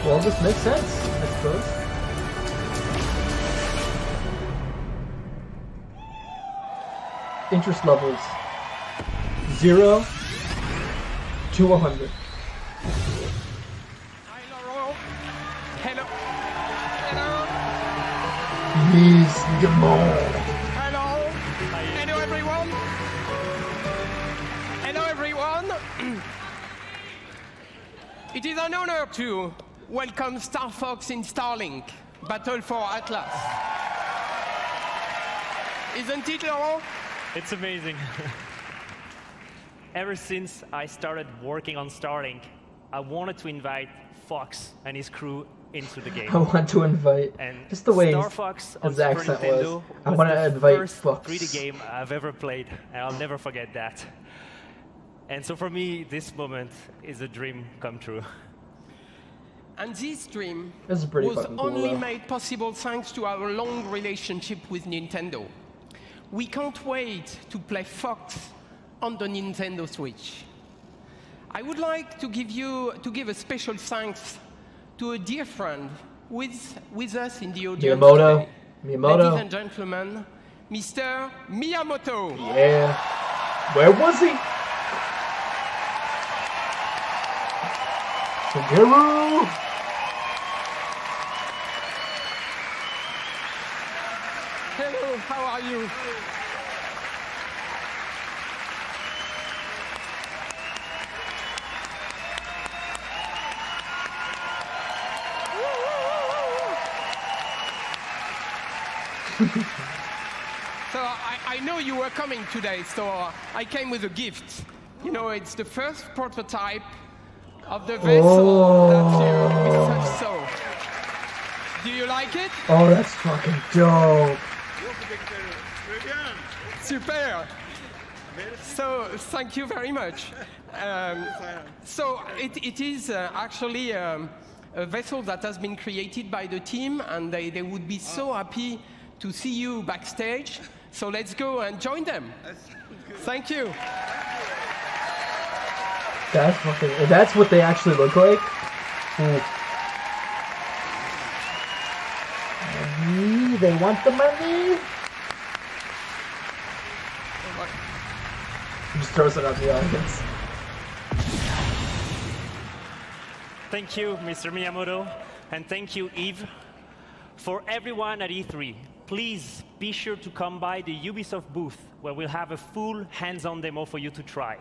Well, this makes sense, I suppose. Interest levels 0 to 100. Hello. Hello. Please, come on. Hello. Hello, everyone. Hello, everyone. It is an honor to welcome Star Fox in Starlink, Battle for Atlas. Isn't it, Laurent? It's amazing. Ever since I started working on Starlink, I wanted to invite Fox and his crew into the game. I want to invite, and just the way Star Fox his on accent Super was. Nintendo I want to invite first Fox. 3D game I've ever played, and I'll never forget that. And so for me, this moment is a dream come true. And this dream This is pretty was fucking cool, only though. made possible thanks to our long relationship with Nintendo. We can't wait to play Fox on the Nintendo Switch. I would like to give a special thanks to a dear friend with us in the audience today. Miyamoto. Ladies and gentlemen, Mr. Miyamoto. Yeah. Where was he? Shigeru. how are you? So I know you were coming today, so I came with a gift. You know, it's the first prototype of the vessel that you researched. So, do you like it? Oh, that's fucking dope. Super. So, thank you very much. So, it is actually a vessel that has been created by the team, and they would be so happy to see you backstage. So let's go and join them. Thank you. That's fucking. That's what they actually look like. Money, they want the money. Just throws it out the audience. Thank you, Mr. Miyamoto, and thank you, Yves. For everyone at E3, please be sure to come by the Ubisoft booth, where we'll have a full hands-on demo for you to try.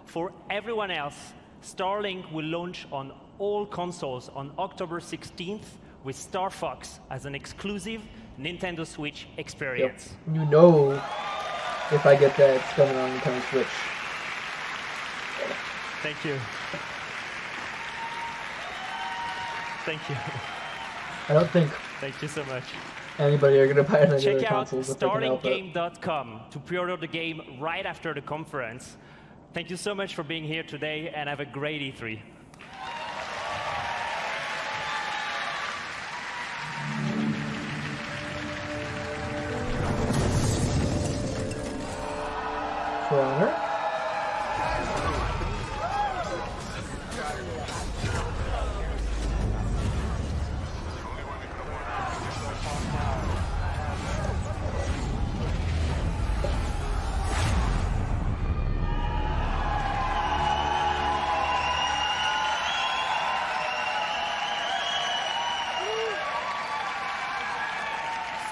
For everyone else, Starlink will launch on all consoles on October 16th with Star Fox as an exclusive Nintendo Switch experience. Yep. You know, if I get that, it's coming on Nintendo Switch. Thank you. Thank you. I don't think. Thank you so much. Anybody are gonna buy it on the other Check out consoles if they can help it. StarlinkGame.com to pre-order the game right after the conference. Thank you so much for being here today, and have a great E3. For Honor.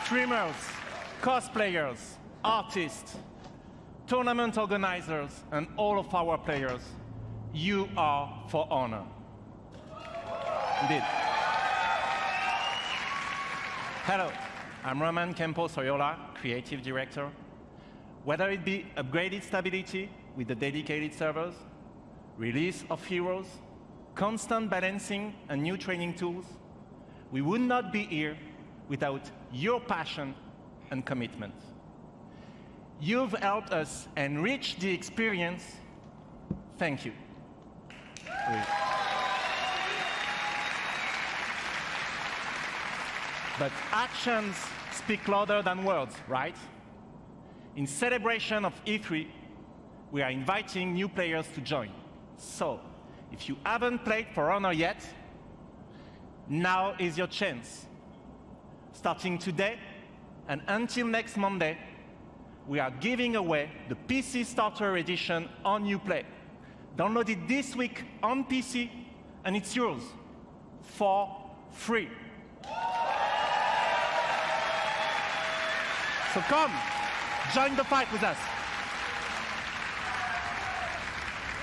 Streamers, cosplayers, artists, tournament organizers, and all of our players, you are for honor. Indeed. Hello, I'm Roman Campos Oriola, Creative Director. Whether it be upgraded stability with the dedicated servers, release of heroes, constant balancing and new training tools, we would not be here without your passion and commitment. You've helped us enrich the experience. Thank you. But actions speak louder than words, right? In celebration of E3, we are inviting new players to join. So, if you haven't played For Honor yet, now is your chance. Starting today and until next Monday, we are giving away the PC Starter Edition on Uplay. Download it this week on PC, and it's yours for free. So come, join the fight with us.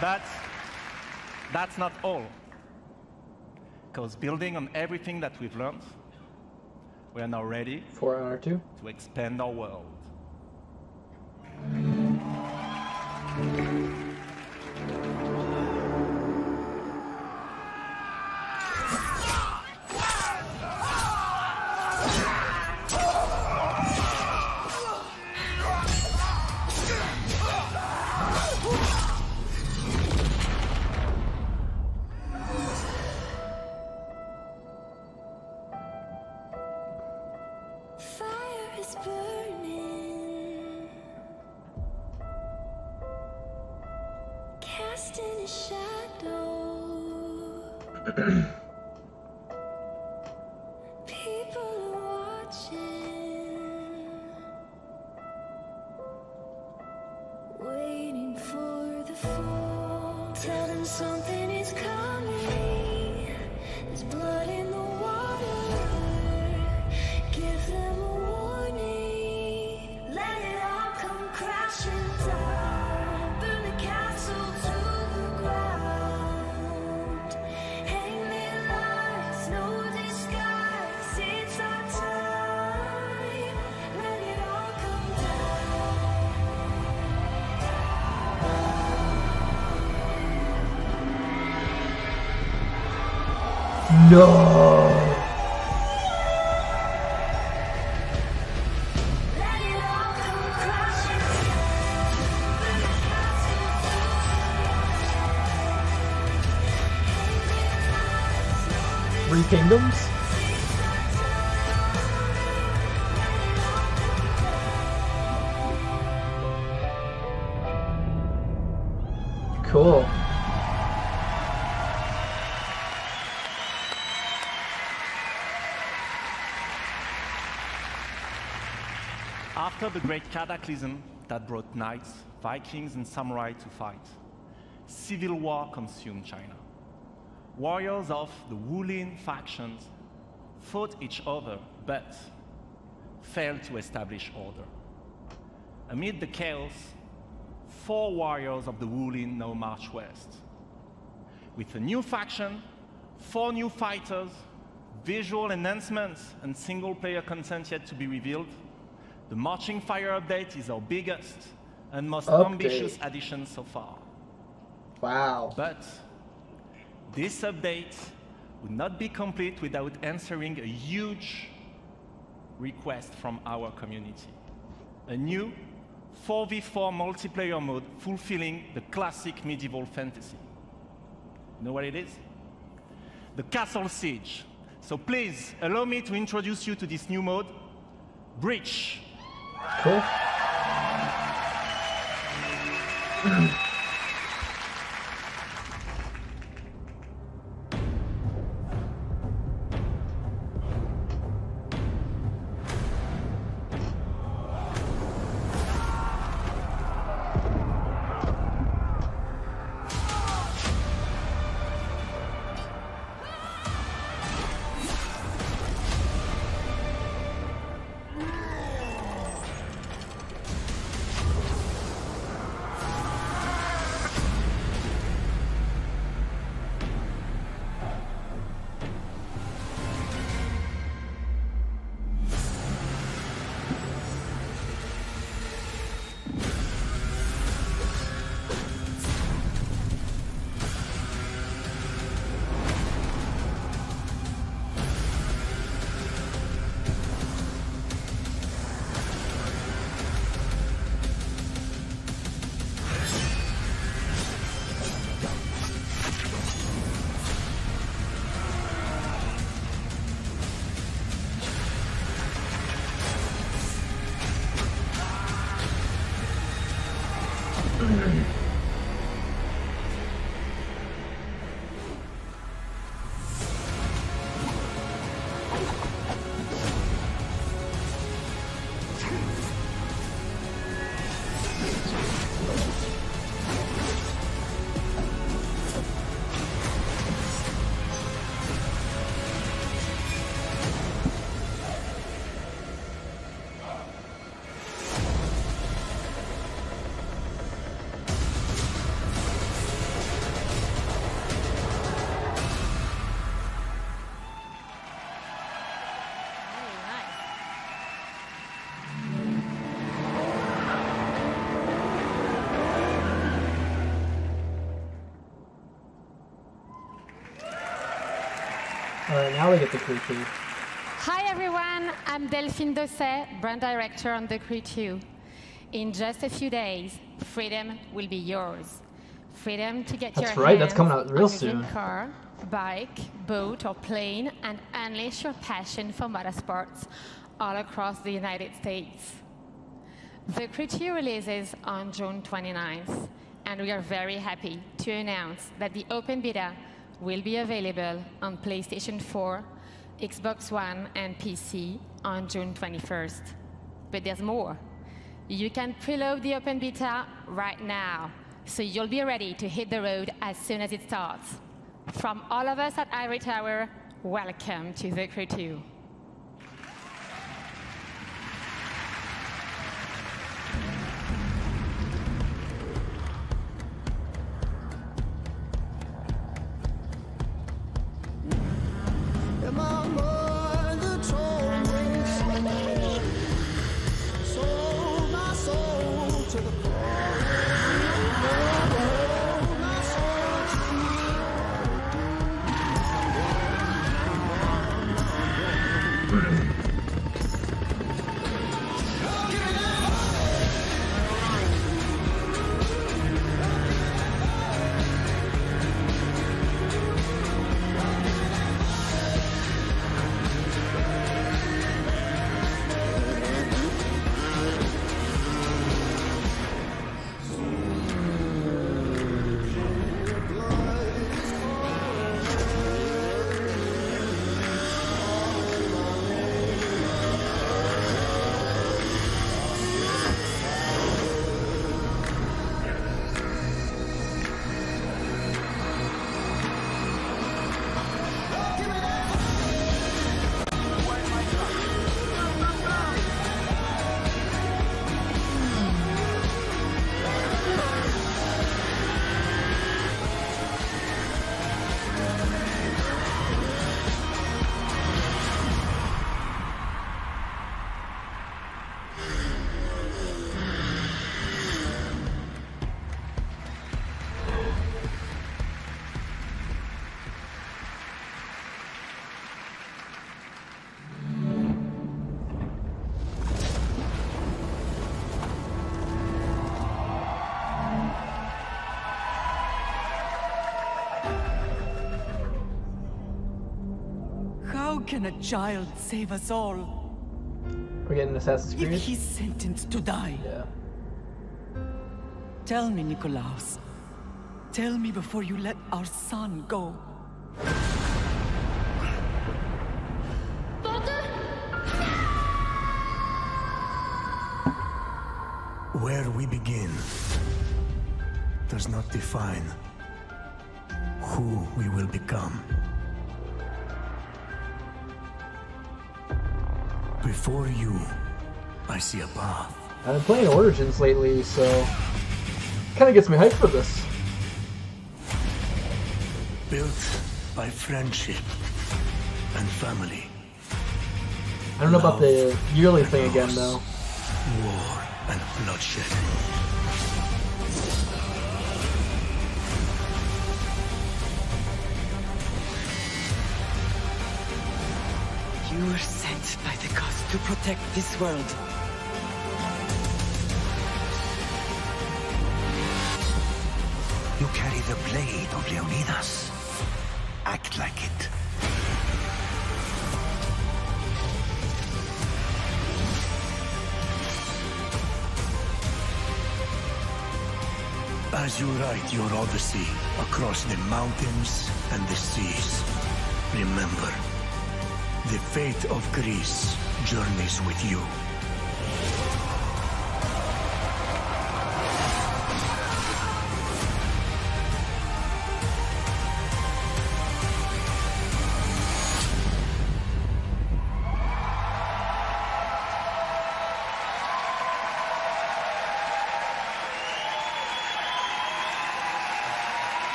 But that's not all. Because building on everything that we've learned, we are now ready For Honor 2 to expand our world. Fire is burning, casting a shadow. People are watching, waiting for the fall. Tell them something is coming. There's blood in the water. Give them a warning. No! Three Kingdoms? Cool. After the great cataclysm that brought knights, Vikings, and samurai to fight, civil war consumed China. Warriors of the Wulin factions fought each other, but failed to establish order. Amid the chaos, 4 warriors of the Wulin now march west. With a new faction, 4 new fighters, visual enhancements, and single-player content yet to be revealed, the Marching Fire update is our biggest and most ambitious addition so far. Wow. But this update would not be complete without answering a huge request from our community. A new 4v4 multiplayer mode fulfilling the classic medieval fantasy. You know what it is? The Castle Siege. So please, allow me to introduce you to this new mode, Breach. Cool. Alright, now we get the Crew 2. Hi everyone, I'm Delphine Dosset, brand director on The Crew 2. In just a few days, freedom will be yours. Freedom to get your hands that's coming out real on a soon. dream car, bike, boat, or plane, and unleash your passion for motorsports all across the United States. The Crew 2 releases on June 29th, and we are very happy to announce that the open beta will be available on PlayStation 4, Xbox One, and PC on June 21st. But there's more. You can preload the open beta right now, so you'll be ready to hit the road as soon as it starts. From all of us at Ivory Tower, welcome to The Crew 2. How can a child save us all? We're getting Assassin's Creed. If he's sentenced to die. Yeah. Tell me, Nikolaos. Tell me before you let our son go. Where we begin does not define who we will become. Before you, I see a path. I've been playing Origins lately, so kind of gets me hyped for this. Built by friendship and family. I don't know about the yearly thing again, though. War and bloodshed. You were sent by the gods to protect this world. You carry the blade of Leonidas. Act like it. As you write your odyssey across the mountains and the seas, remember, the fate of Greece journeys with you.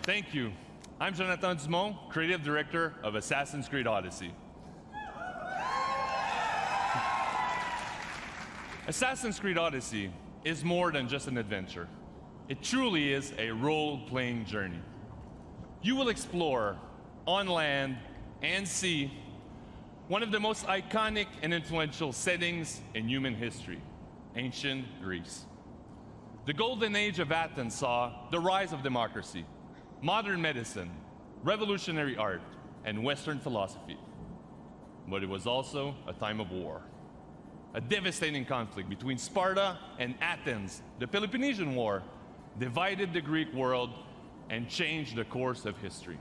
Thank you. I'm Jonathan Dumont, Creative Director of Assassin's Creed Odyssey. Assassin's Creed Odyssey is more than just an adventure. It truly is a role-playing journey. You will explore, on land and sea, one of the most iconic and influential settings in human history, ancient Greece. The golden age of Athens saw the rise of democracy, modern medicine, revolutionary art, and Western philosophy. But it was also a time of war. A devastating conflict between Sparta and Athens, the Peloponnesian War, divided the Greek world and changed the course of history.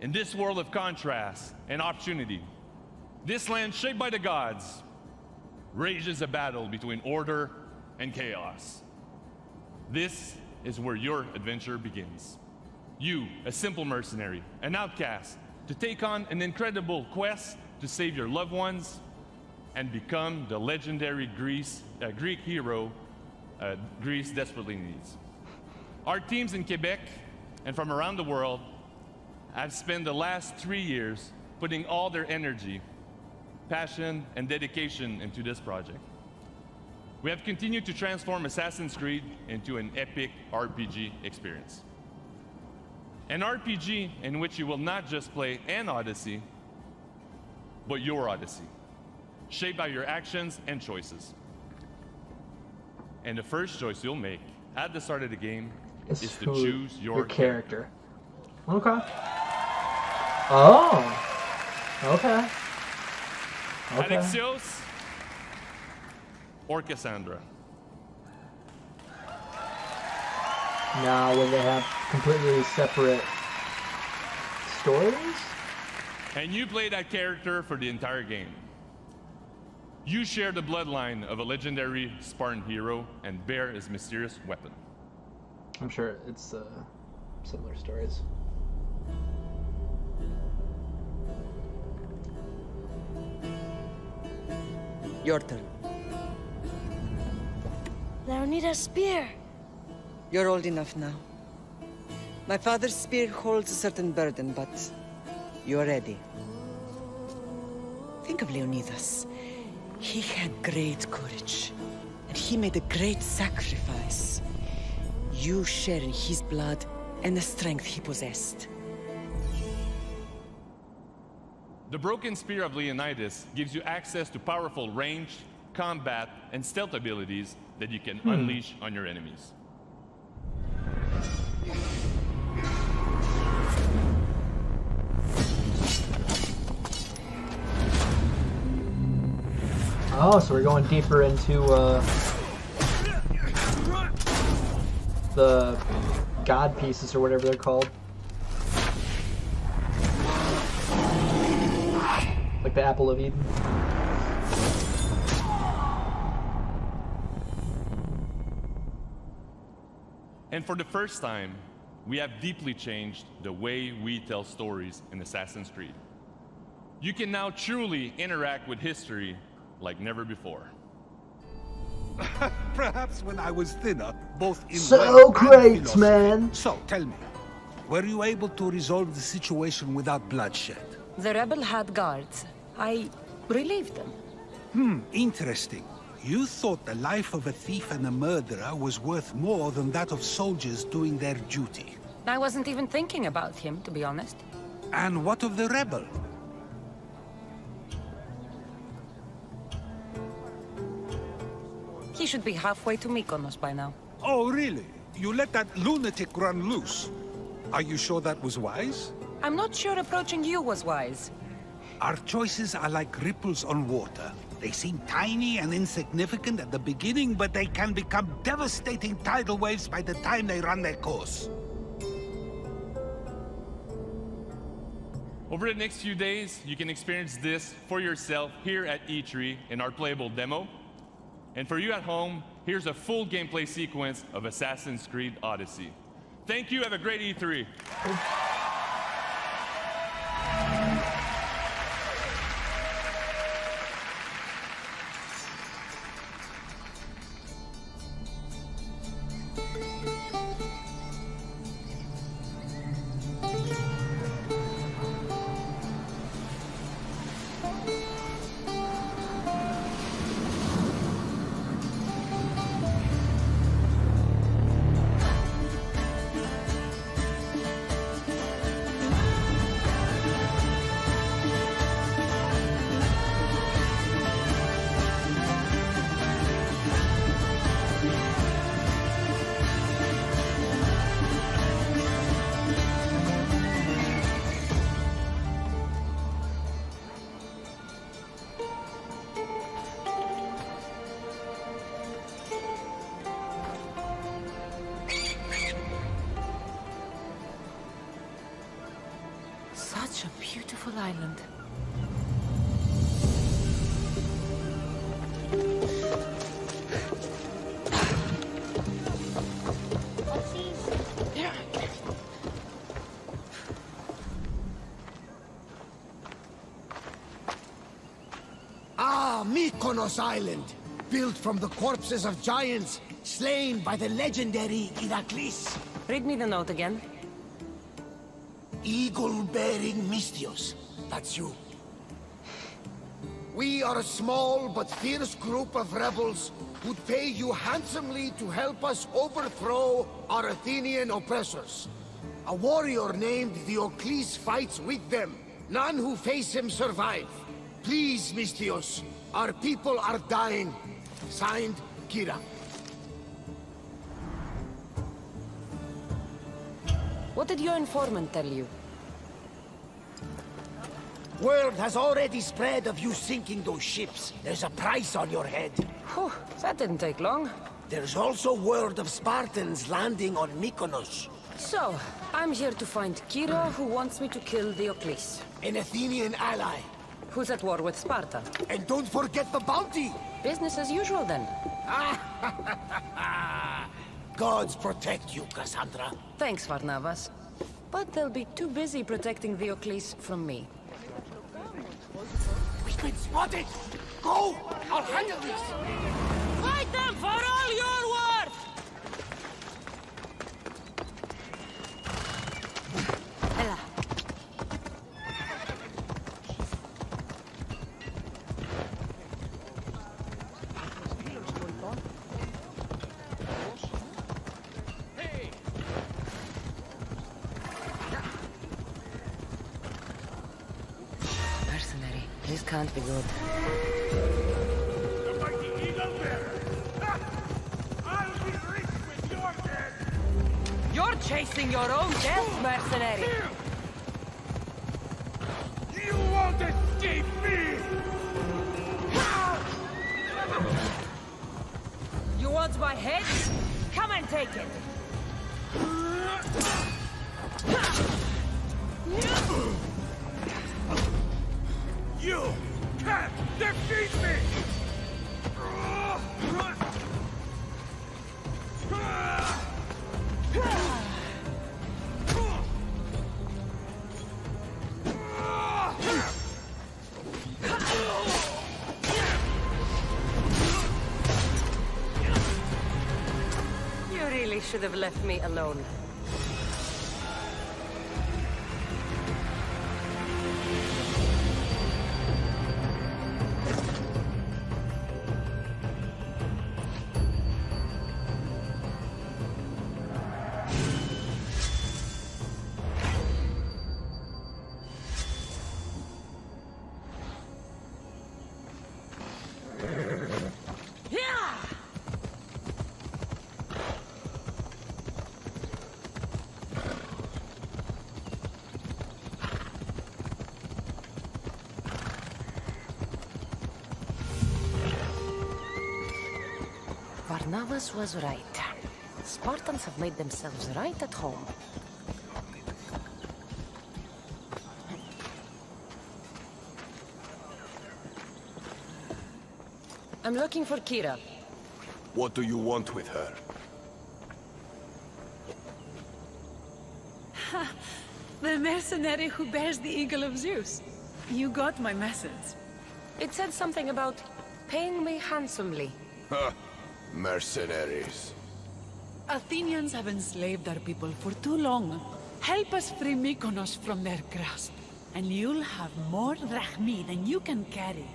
In this world of contrast and opportunity, this land shaped by the gods, rages a battle between order and chaos. This is where your adventure begins. You, a simple mercenary, an outcast, to take on an incredible quest to save your loved ones and become the legendary Greek hero Greece desperately needs. Our teams in Quebec and from around the world have spent the last 3 years putting all their energy, passion, and dedication into this project. we have continued to transform Assassin's Creed into an epic RPG experience. An RPG in which you will not just play an Odyssey, but your Odyssey, shaped by your actions and choices. And the first choice you'll make at the start of the game is to choose your character. Okay. Oh. Okay. Alexios or Cassandra? Now, will they have completely separate stories? And you play that character for the entire game. You share the bloodline of a legendary Spartan hero and bear his mysterious weapon. I'm sure it's similar stories. Your turn. Leonida's spear. You're old enough now. My father's spear holds a certain burden, but you're ready. Think of Leonidas. He had great courage, and he made a great sacrifice. You share in his blood and the strength he possessed. The broken spear of Leonidas gives you access to powerful ranged, combat, and stealth abilities that you can unleash on your enemies. Oh, so we're going deeper into the god pieces or whatever they're called. Like the Apple of Eden. And for the first time, we have deeply changed the way we tell stories in Assassin's Creed. You can now truly interact with history like never before. Perhaps when I was thinner, both in so wealth and great, philosophy. man. So, tell me, were you able to resolve the situation without bloodshed? The rebel had guards. I relieved them. Interesting. You thought the life of a thief and a murderer was worth more than that of soldiers doing their duty. I wasn't even thinking about him, to be honest. And what of the rebel? He should be halfway to Mykonos by now. Oh, really? You let that lunatic run loose? Are you sure that was wise? I'm not sure approaching you was wise. Our choices are like ripples on water. They seem tiny and insignificant at the beginning, but they can become devastating tidal waves by the time they run their course. Over the next few days, you can experience this for yourself here at E3 in our playable demo. And for you at home, here's a full gameplay sequence of Assassin's Creed Odyssey. Thank you, have a great E3. Such a beautiful island. Ah, Mykonos Island, built from the corpses of giants slain by the legendary Iraklis. Read me the note again. Eagle-bearing Mystios, that's you. We are a small but fierce group of rebels would pay you handsomely to help us overthrow our Athenian oppressors. A warrior named Diocles fights with them. None who face him survive. Please, Misthios, our people are dying. Signed, Kira. What did your informant tell you? Word has already spread of you sinking those ships. There's a price on your head. Whew, that didn't take long. There's also word of Spartans landing on Mykonos. So, I'm here to find Kira, who wants me to kill Diocles. An Athenian ally. Who's at war with Sparta. And don't forget the bounty! Business as usual, then. Gods protect you, Cassandra. Thanks, Varnavas. But they'll be too busy protecting Diocles from me. We've been spotted! Go! I'll handle this! Fight them for all you're worth! Ella. Mercenary, this can't be good. You're chasing your own death, mercenary! You won't escape me! You want my head? Come and take it! You can't defeat me! You really should have left me alone. Varnavas was right. Spartans have made themselves right at home. I'm looking for Kira. What do you want with her? Ha! The mercenary who bears the eagle of Zeus. You got my message. It said something about paying me handsomely. Huh. Mercenaries. Athenians have enslaved our people for too long. Help us free Mykonos from their grasp, and you'll have more drachmi than you can carry.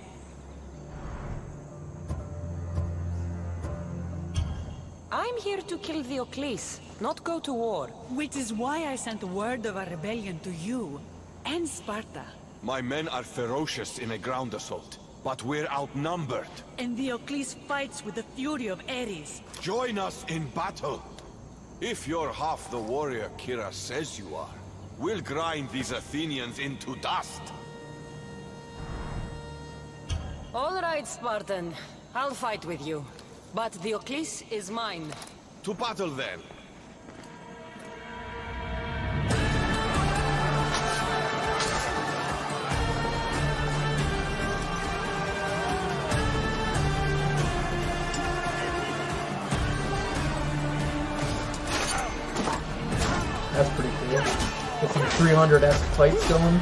I'm here to kill Diocles, not go to war. Which is why I sent word of our rebellion to you and Sparta. My men are ferocious in a ground assault, but we're outnumbered. And Diocles fights with the fury of Ares. Join us in battle. If you're half the warrior Kira says you are, we'll grind these Athenians into dust. All right, Spartan. I'll fight with you. But Diocles is mine. To battle then. That's pretty cool. Get some 300-esque fights going.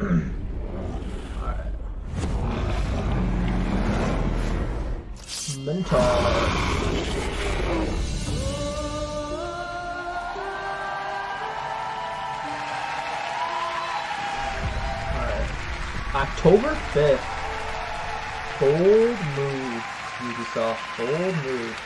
Mentor. October 5th. Bold move, Ubisoft. Bold move.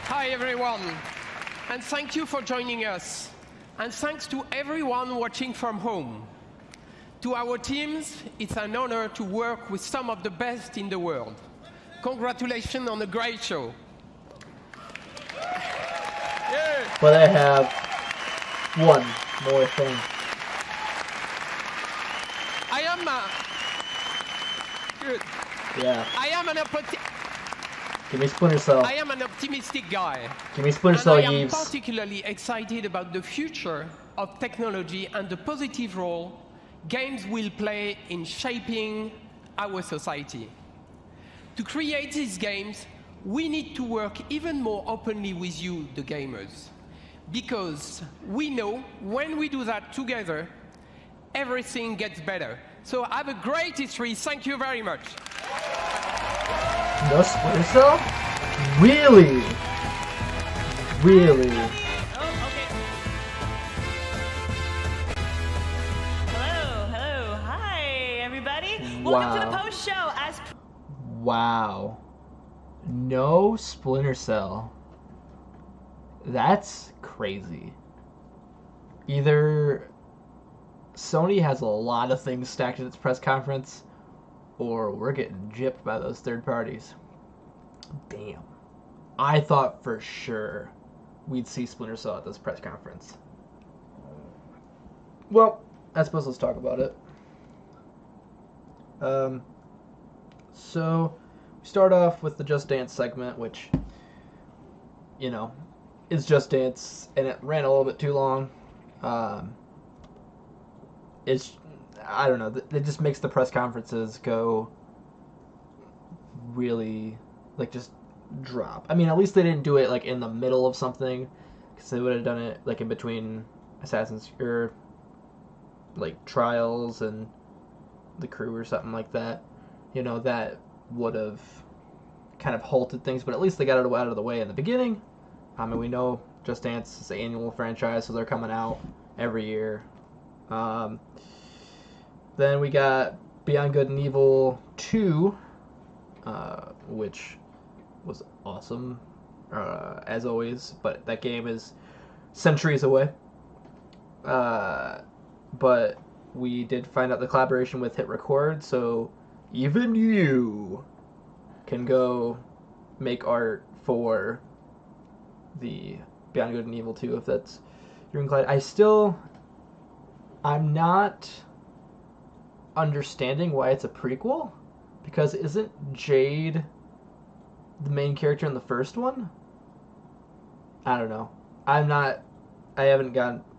Hi, everyone, and thank you for joining us. And thanks to everyone watching from home. To our teams, it's an honor to work with some of the best in the world. Congratulations on a great show. Yeah. But I have one more thing. I am good. Yeah. I am Give me Splinter Cell. I am an optimistic guy. Give me Splinter Cell, and I am Yves. particularly excited about the future of technology and the positive role games will play in shaping our society. To create these games, we need to work even more openly with you, the gamers. Because we know when we do that together, everything gets better. So have a great E3. Thank you very much. No Splinter Cell? Really? Really? Hello, hi everybody. Welcome to the post show. Wow. No Splinter Cell. That's crazy. Either Sony has a lot of things stacked at its press conference, or we're getting gypped by those third parties. Damn. I thought for sure we'd see Splinter Cell at this press conference. Well, I suppose let's talk about it. So, we start off with the Just Dance segment, which, you know, is Just Dance, and it ran a little bit too long. I don't know, it just makes the press conferences go really, like, just drop. I mean, at least they didn't do it, like, in the middle of something, because they would have done it, like, in between like, Trials and The Crew or something like that. You know, that would have kind of halted things, but at least they got it out of the way in the beginning. I mean, we know Just Dance is an annual franchise, so they're coming out every year. Then we got Beyond Good and Evil 2, which was awesome, as always, but that game is centuries away. But we did find out the collaboration with Hit Record, so even you can go make art for the Beyond Good and Evil 2 if that's your inclined. I'm not understanding why it's a prequel, because isn't Jade the main character in the first one? I don't know. I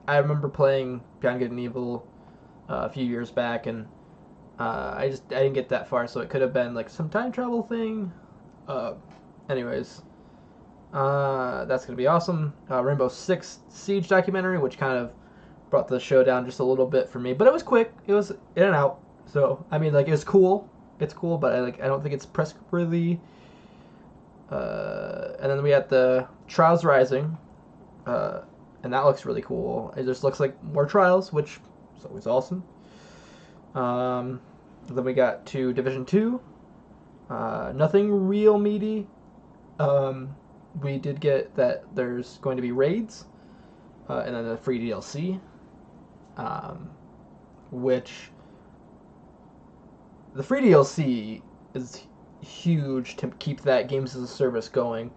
remember playing Beyond Good and Evil a few years back, and I didn't get that far, so it could have been like some time travel thing. Anyways, that's gonna be awesome. Rainbow Six Siege documentary, which kind of brought the show down just a little bit for me, but it was quick. It was in and out. So I mean, like, it's cool. It's cool, but I don't think it's press worthy. And then we had the Trials Rising, and that looks really cool. It just looks like more Trials, which is always awesome. Then we got to Division 2. Nothing real meaty. We did get that there's going to be raids, and then a free DLC, which the free DLC is huge to keep that games as a service going,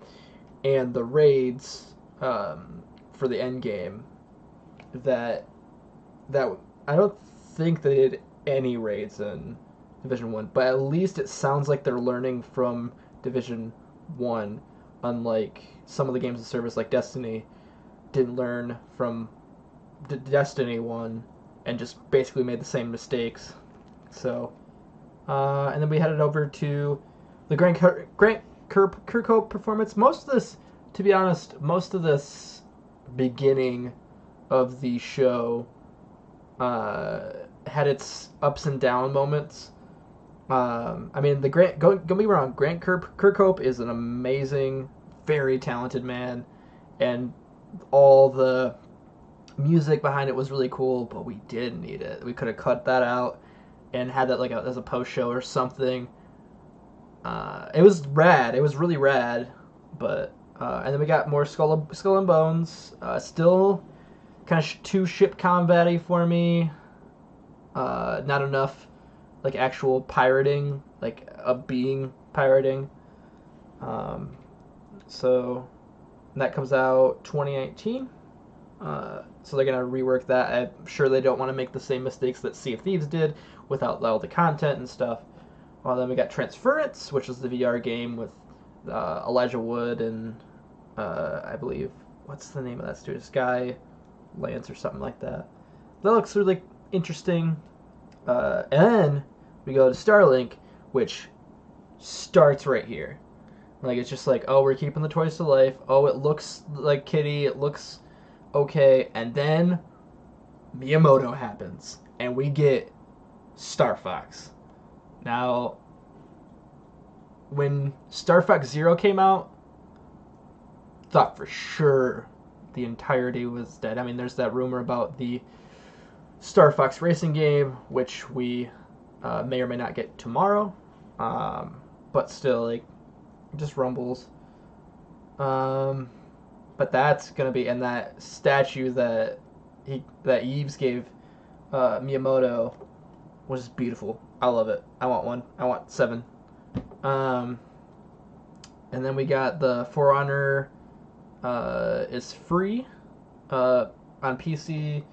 and the raids for the end game, that I don't think they did any raids in Division 1, but at least it sounds like they're learning from Division 1, unlike some of the games of service like Destiny didn't learn from Destiny one and just basically made the same mistakes. So, and then we headed over to the Grant Kirkhope performance. Most of this, to be honest, beginning of the show had its ups and down moments. I mean, don't get me wrong, Grant Kirkhope is an amazing, very talented man, and all the music behind it was really cool, but we didn't need it. We could have cut that out and had that as a post show or something. It was rad. It was really rad, but and then we got more Skull and Bones. Still kind of too ship combat-y for me. Not enough actual pirating, being pirating. So that comes out 2019. So they're gonna rework that. I'm sure they don't want to make the same mistakes that Sea of Thieves did without all the content and stuff. Well, then we got Transference, which is the VR game with Elijah Wood and I believe, what's the name of that studio? Sky Lance or something like that. That looks really interesting. And then we go to Starlink, which starts right here. It's just oh, we're keeping the toys to life. Oh, it looks like Kitty. It looks okay. And then Miyamoto happens, and we get Star Fox. Now, when Star Fox Zero came out, thought for sure the entirety was dead. I mean, there's that rumor about the Star Fox racing game, which we may or may not get tomorrow, but still, just rumbles. But that's gonna be, and that statue that Yves gave Miyamoto was beautiful. I love it. I want one. I want 7. And then we got the For Honor is free on PC.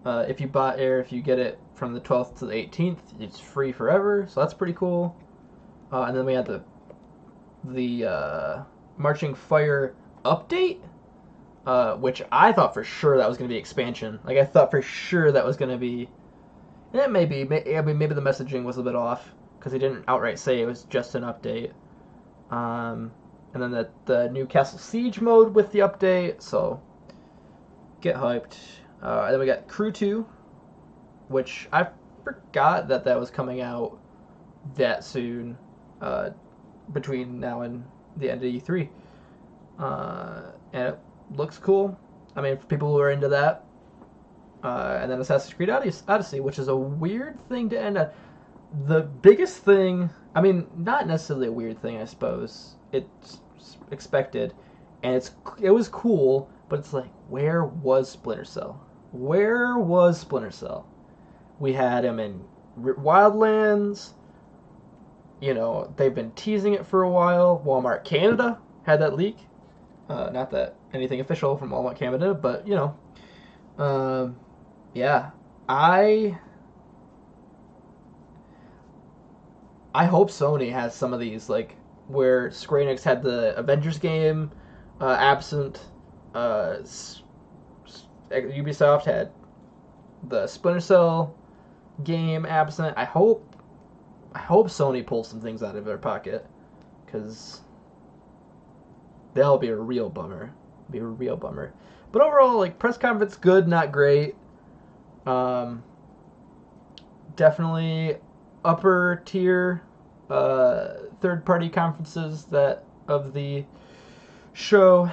If you get it from the 12th to the 18th, it's free forever. So that's pretty cool. And then we had the Marching Fire update, which I thought for sure that was going to be expansion. I thought for sure that was going to be. And it maybe the messaging was a bit off because he didn't outright say it was just an update. And then the new Castle Siege mode with the update. So get hyped. And then we got Crew 2, which I forgot that was coming out that soon, between now and the end of E3. And it looks cool. I mean, for people who are into that. And then Assassin's Creed Odyssey, which is a weird thing to end on. The biggest thing, I mean, not necessarily a weird thing, I suppose. It's expected. And it was cool, but it's where was Splinter Cell? Where was Splinter Cell? We had him in Wildlands. They've been teasing it for a while. Walmart Canada had that leak. Not that anything official from Walmart Canada, but, yeah. I hope Sony has some of these, where Square Enix had the Avengers game absent. Ubisoft had the Splinter Cell game absent. I hope Sony pulls some things out of their pocket, because that'll be a real bummer. But overall, press conference, good, not great. Definitely upper tier third-party conferences of the show.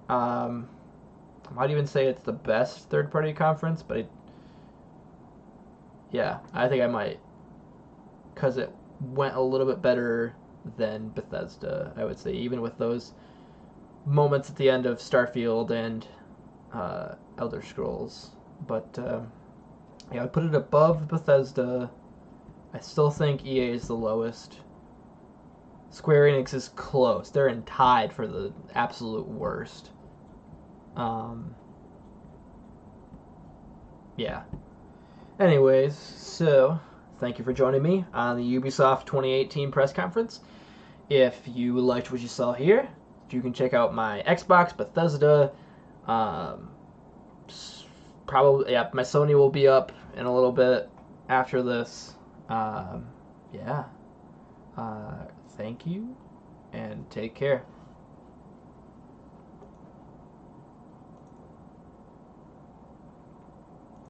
I might even say it's the best third-party conference, but yeah, I think I might, because it went a little bit better than Bethesda, I would say, even with those moments at the end of Starfield and Elder Scrolls. But yeah, I put it above Bethesda. I still think EA is the lowest. Square Enix is close. They're in tied for the absolute worst. Yeah. Anyways, so thank you for joining me on the Ubisoft 2018 press conference. If you liked what you saw here, you can check out my Xbox, Bethesda, probably, yeah, my Sony will be up in a little bit after this. Yeah. Thank you, and take care.